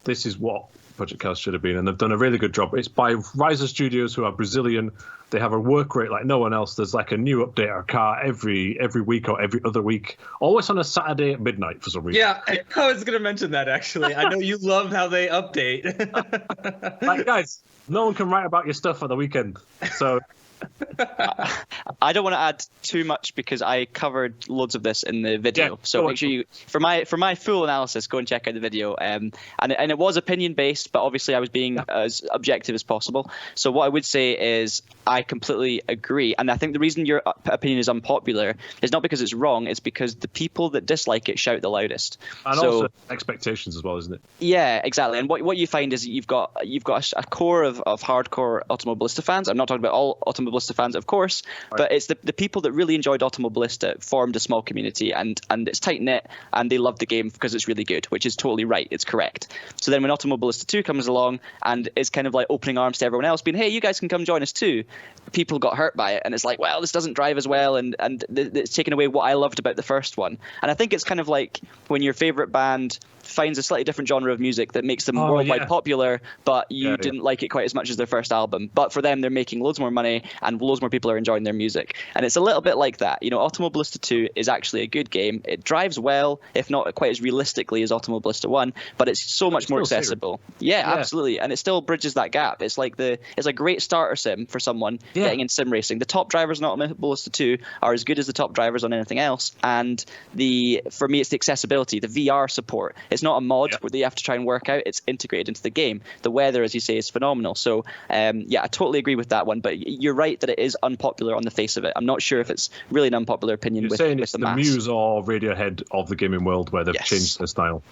is what Project Cars should have been, and they've done a really good job. It's by Riser Studios, who are Brazilian. They have a work rate like no one else. There's like a new update or car every week or every other week, always on a Saturday at midnight for some reason. Yeah, I was going to mention that actually. I know you love how they update. Like, guys, no one can write about your stuff on the weekend, so... I don't want to add too much because I covered loads of this in the video. So make sure you, for my full analysis, go and check out the video. And it was opinion based, but obviously I was being as objective as possible. So what I would say is I completely agree. And I think the reason your opinion is unpopular is not because it's wrong. It's because the people that dislike it shout the loudest. And also expectations as well, isn't it? Yeah, exactly. And what you find is you've got a core of hardcore Automobilista fans. I'm not talking about all Automobilista Automobilista fans, of course, but it's the people that really enjoyed Automobilista formed a small community, and it's tight-knit, and they love the game because it's really good, which is totally right. It's correct. So then when Automobilista 2 comes along and is kind of like opening arms to everyone else, being, hey, you guys can come join us too, people got hurt by it, and it's like, well, this doesn't drive as well, and it's taken away what I loved about the first one. And I think it's kind of like when your favorite band finds a slightly different genre of music that makes them worldwide popular, but you didn't like it quite as much as their first album. But for them, they're making loads more money and loads more people are enjoying their music. And it's a little bit like that. You know, Automobilista 2 is actually a good game. It drives well, if not quite as realistically as Automobilista 1, but it's so much more accessible. Yeah, absolutely. And it still bridges that gap. It's like it's a great starter sim for someone getting in sim racing. The top drivers in Automobilista 2 are as good as the top drivers on anything else. And for me, it's the accessibility, the VR support. It's not a mod where you have to try and work out. It's integrated into the game. The weather, as you say, is phenomenal. So, I totally agree with that one. But you're right that it is unpopular on the face of it. I'm not sure if it's really an unpopular opinion. You're saying with it's the the Muse or Radiohead of the gaming world where they've changed their style.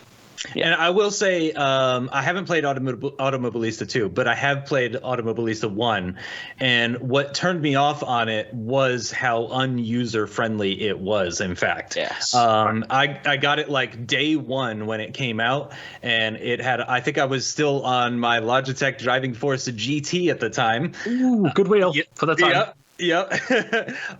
Yeah. And I will say, I haven't played Automobilista 2, but I have played Automobilista 1. And what turned me off on it was how unuser-friendly it was, in fact. Yes. I got it like day one when it came out, and it had, I think I was still on my Logitech Driving Force GT at the time. Ooh, good wheel for the time. Yep.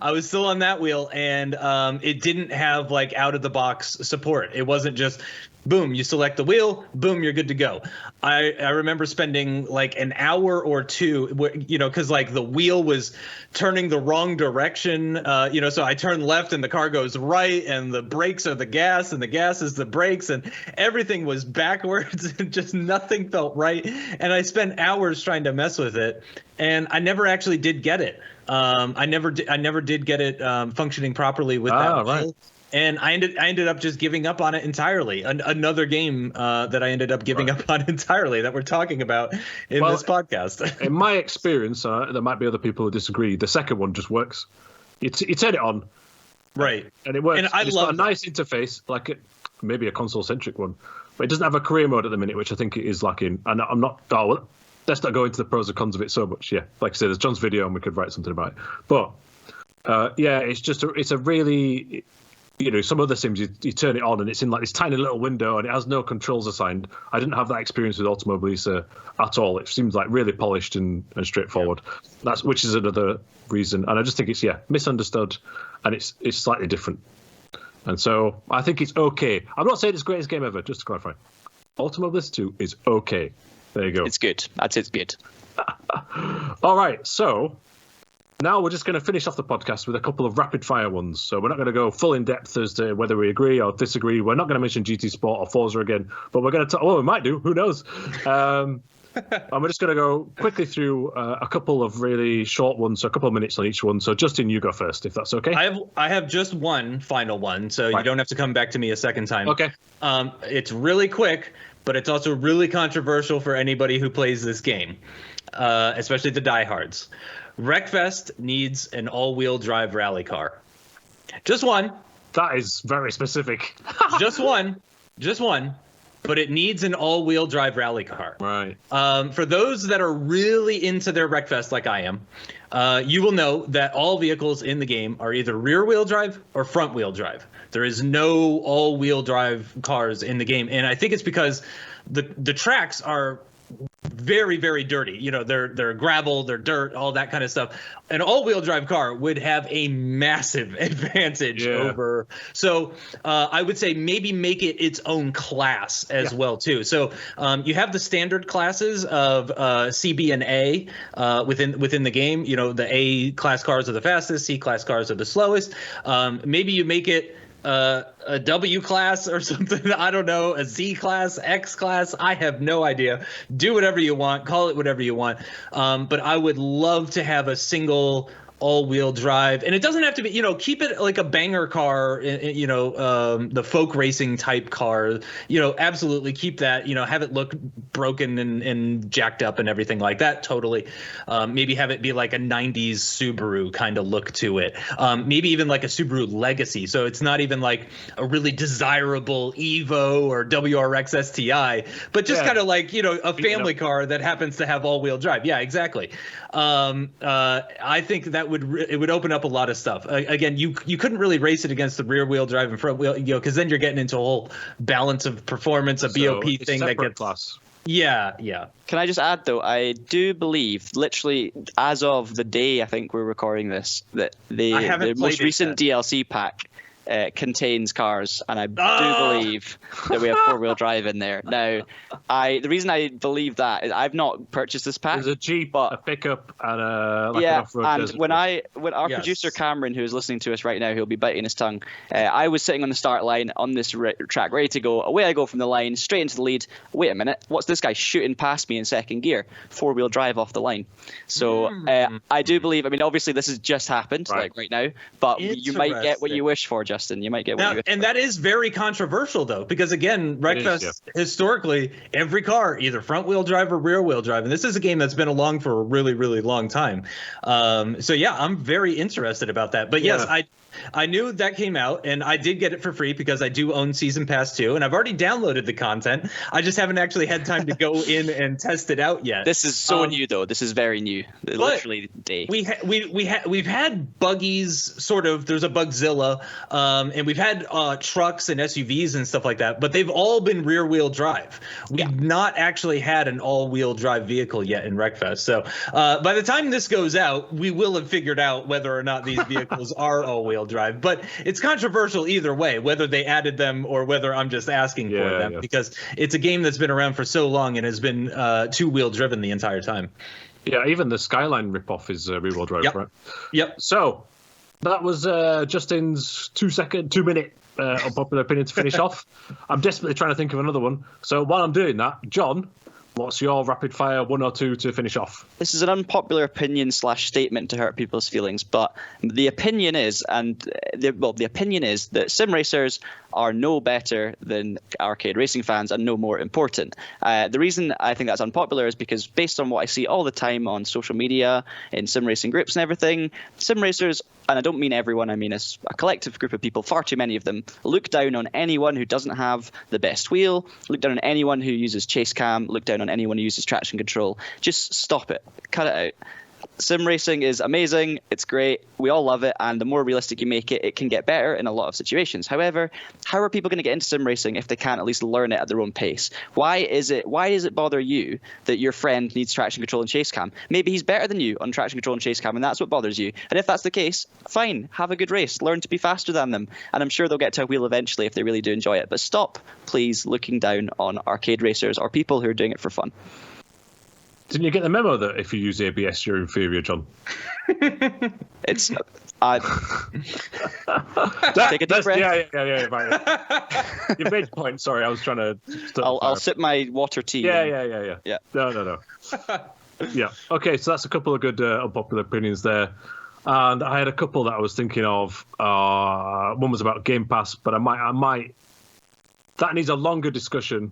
I was still on that wheel, and it didn't have like out of the box support. It wasn't just boom, you select the wheel, boom, you're good to go. I remember spending like an hour or two, because like the wheel was turning the wrong direction, so I turn left and the car goes right, and the brakes are the gas and the gas is the brakes, and everything was backwards and just nothing felt right. And I spent hours trying to mess with it, and I never actually did get it. I never did get it functioning properly with that wheel. Right. And I ended up just giving up on it entirely. Another game that I ended up giving up on entirely that we're talking about in this podcast. In my experience, there might be other people who disagree. The second one just works. You turn it on, right, and it works. And it's got a nice interface, like maybe a console-centric one, but it doesn't have a career mode at the minute, which I think it is lacking. And I'm not. Oh, well, let's not go into the pros and cons of it so much. Yeah, like I said, there's John's video, and we could write something about it. But it's a really. Some other sims, you turn it on and it's in like this tiny little window and it has no controls assigned. I didn't have that experience with Automobilista at all. It seems like really polished and straightforward. Which is another reason. And I just think it's, misunderstood, and it's slightly different. And so I think it's okay. I'm not saying it's the greatest game ever, just to clarify. Automobilista 2 is okay. There you go. It's good. I'd say it's good. All right, so now we're just going to finish off the podcast with a couple of rapid fire ones. So we're not going to go full in depth as to whether we agree or disagree. We're not going to mention GT Sport or Forza again, but we're going to we might do. Who knows? And we're just going to go quickly through a couple of really short ones, so a couple of minutes on each one. So Justin, you go first, if that's okay. I have just one final one, so you don't have to come back to me a second time. Okay. It's really quick, but it's also really controversial for anybody who plays this game, especially the diehards. Wreckfest needs an all-wheel drive rally car. Just one. That is very specific. Just one. But it needs an all-wheel drive rally car. Right. For those that are really into their Wreckfest like I am, you will know that all vehicles in the game are either rear-wheel drive or front-wheel drive. There is no all-wheel drive cars in the game. And I think it's because the tracks are very, very dirty. They're gravel, they're dirt, all that kind of stuff. An all-wheel drive car would have a massive advantage over. So I would say maybe make it its own class as well too. So you have the standard classes of CB and A within the game. The A class cars are the fastest, C class cars are the slowest. Maybe you make it a W class or something. I don't know, a Z class, X class. I have no idea. Do whatever you want. Call it whatever you want. But I would love to have a single all-wheel drive, and it doesn't have to be, keep it like a banger car, the folk racing type car, absolutely keep that, have it look broken and jacked up and everything like that. Totally. Maybe have it be like a 90s Subaru kind of look to it. Maybe even like a Subaru Legacy. So it's not even like a really desirable Evo or WRX STI, but just kind of like, a family car that happens to have all-wheel drive. Yeah, exactly. I think that it would open up a lot of stuff. Again, you couldn't really race it against the rear wheel drive and front wheel, because then you're getting into a whole balance of performance, a BOP thing that gets class. Yeah. Can I just add, though, I do believe, literally, as of the day I think we're recording this, that the most recent DLC pack contains cars, and I do believe that we have four-wheel drive in there. Now, the reason I believe that is I've not purchased this pack. There's a Jeep, a pickup, and an off-road and desert when our producer Cameron, who is listening to us right now, who'll be biting his tongue, I was sitting on the start line on this track, ready to go. Away I go from the line, straight into the lead. Wait a minute, what's this guy shooting past me in second gear? Four-wheel drive off the line. So I do believe. I mean, obviously this has just happened, like right now, but you might get what you wish for, Justin. You might get what you wish for. That is very controversial, though, because again, Wreckfest historically, every car either front-wheel drive or rear-wheel drive, and this is a game that's been along for a really, really long time. So yeah, I'm very interested about that. But yes, I knew that came out, and I did get it for free because I do own Season Pass 2, and I've already downloaded the content. I just haven't actually had time to go in and test it out yet. This is so new, though. This is very new. Literally day. We've had buggies, sort of. There's a Bugzilla, and we've had trucks and SUVs and stuff like that, but they've all been rear-wheel drive. We've not actually had an all-wheel drive vehicle yet in Wreckfest. So by the time this goes out, we will have figured out whether or not these vehicles are all-wheel drive, but it's controversial either way, whether they added them or whether I'm just asking for them, because it's a game that's been around for so long and has been two-wheel driven the entire time. Yeah, even the Skyline ripoff is rear-wheel drive, right? Yep. So that was Justin's 2-minute unpopular opinion to finish off. I'm desperately trying to think of another one. So while I'm doing that, John, what's your rapid fire one or two to finish off? This is an unpopular opinion / statement to hurt people's feelings, but the opinion is, the opinion is that sim racers are no better than arcade racing fans and no more important. The reason I think that's unpopular is because based on what I see all the time on social media, in sim racing groups and everything, sim racers, and I don't mean everyone, I mean a collective group of people, far too many of them, look down on anyone who doesn't have the best wheel, look down on anyone who uses chase cam, look down on anyone who uses traction control. Just stop it. Cut it out. Sim racing is amazing. It's great. We all love it. And the more realistic you make it, it can get better in a lot of situations. However, how are people going to get into sim racing if they can't at least learn it at their own pace? Why does it bother you that your friend needs traction control and chase cam? Maybe he's better than you on traction control and chase cam, and that's what bothers you. And if that's the case, fine. Have a good race. Learn to be faster than them. And I'm sure they'll get to a wheel eventually if they really do enjoy it. But stop, please, looking down on arcade racers or people who are doing it for fun. Didn't you get the memo that if you use ABS, you're inferior, John? It's take a deep breath. Yeah. Right. You made the point. Sorry, I was trying to. I'll sip my water tea. Yeah. No. Yeah. Okay, so that's a couple of good unpopular opinions there, and I had a couple that I was thinking of. One was about Game Pass, but I might. That needs a longer discussion.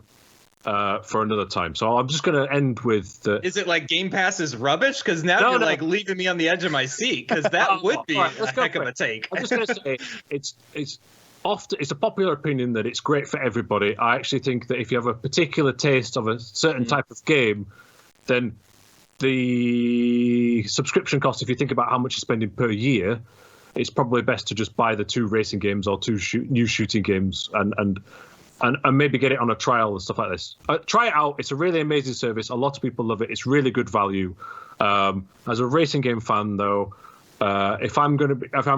For another time. So I'm just going to end with Is it like Game Pass is rubbish? Because now you're like leaving me on the edge of my seat, because that would be a heck of a take. I'm just going to say it's a popular opinion that it's great for everybody. I actually think that if you have a particular taste of a certain type of game, then the subscription cost, if you think about how much you're spending per year, it's probably best to just buy the 2 racing games or 2 new shooting games and maybe get it on a trial and stuff like this. Try it out. It's a really amazing service. A lot of people love it. It's really good value. As a racing game fan, though, if I'm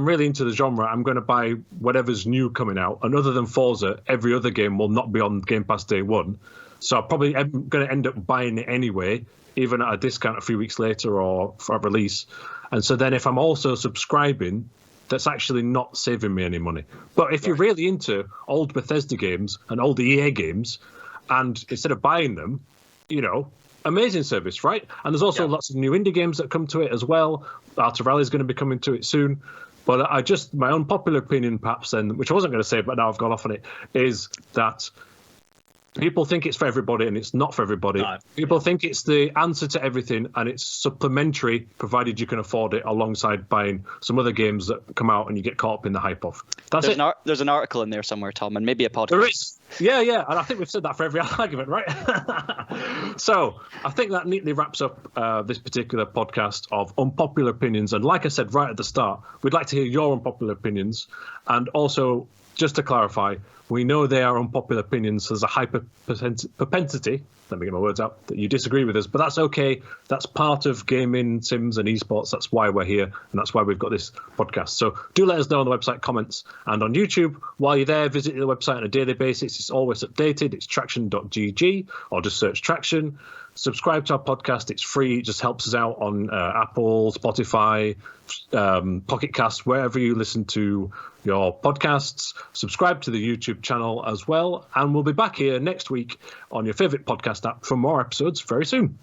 really into the genre, I'm going to buy whatever's new coming out. And other than Forza, every other game will not be on Game Pass day one. So I'm probably going to end up buying it anyway, even at a discount a few weeks later or for a release. And so then if I'm also subscribing, that's actually not saving me any money. But if you're really into old Bethesda games and old EA games, and instead of buying them, amazing service, right? And there's also lots of new indie games that come to it as well. Art of Rally is going to be coming to it soon. But my unpopular opinion, perhaps then, which I wasn't going to say, but now I've gone off on it, is that people think it's for everybody, and it's not for everybody. People think it's the answer to everything, and it's supplementary, provided you can afford it, alongside buying some other games that come out and you get caught up in the hype of. There's an article in there somewhere, Tom, and maybe a podcast. There is. Yeah, and I think we've said that for every argument, right? So I think that neatly wraps up this particular podcast of Unpopular Opinions. And like I said right at the start, we'd like to hear your unpopular opinions. And also, just to clarify, we know they are unpopular opinions. There's a high propensity, let me get my words out, that you disagree with us, but that's okay. That's part of gaming, sims, and esports. That's why we're here, and that's why we've got this podcast. So do let us know on the website comments and on YouTube. While you're there, visit the website on a daily basis. It's always updated. It's traxion.gg, or just search Traxion. Subscribe to our podcast. It's free. It just helps us out on Apple, Spotify, Pocket Cast, wherever you listen to your podcasts. Subscribe to the YouTube channel as well. And we'll be back here next week on your favorite podcast app for more episodes very soon.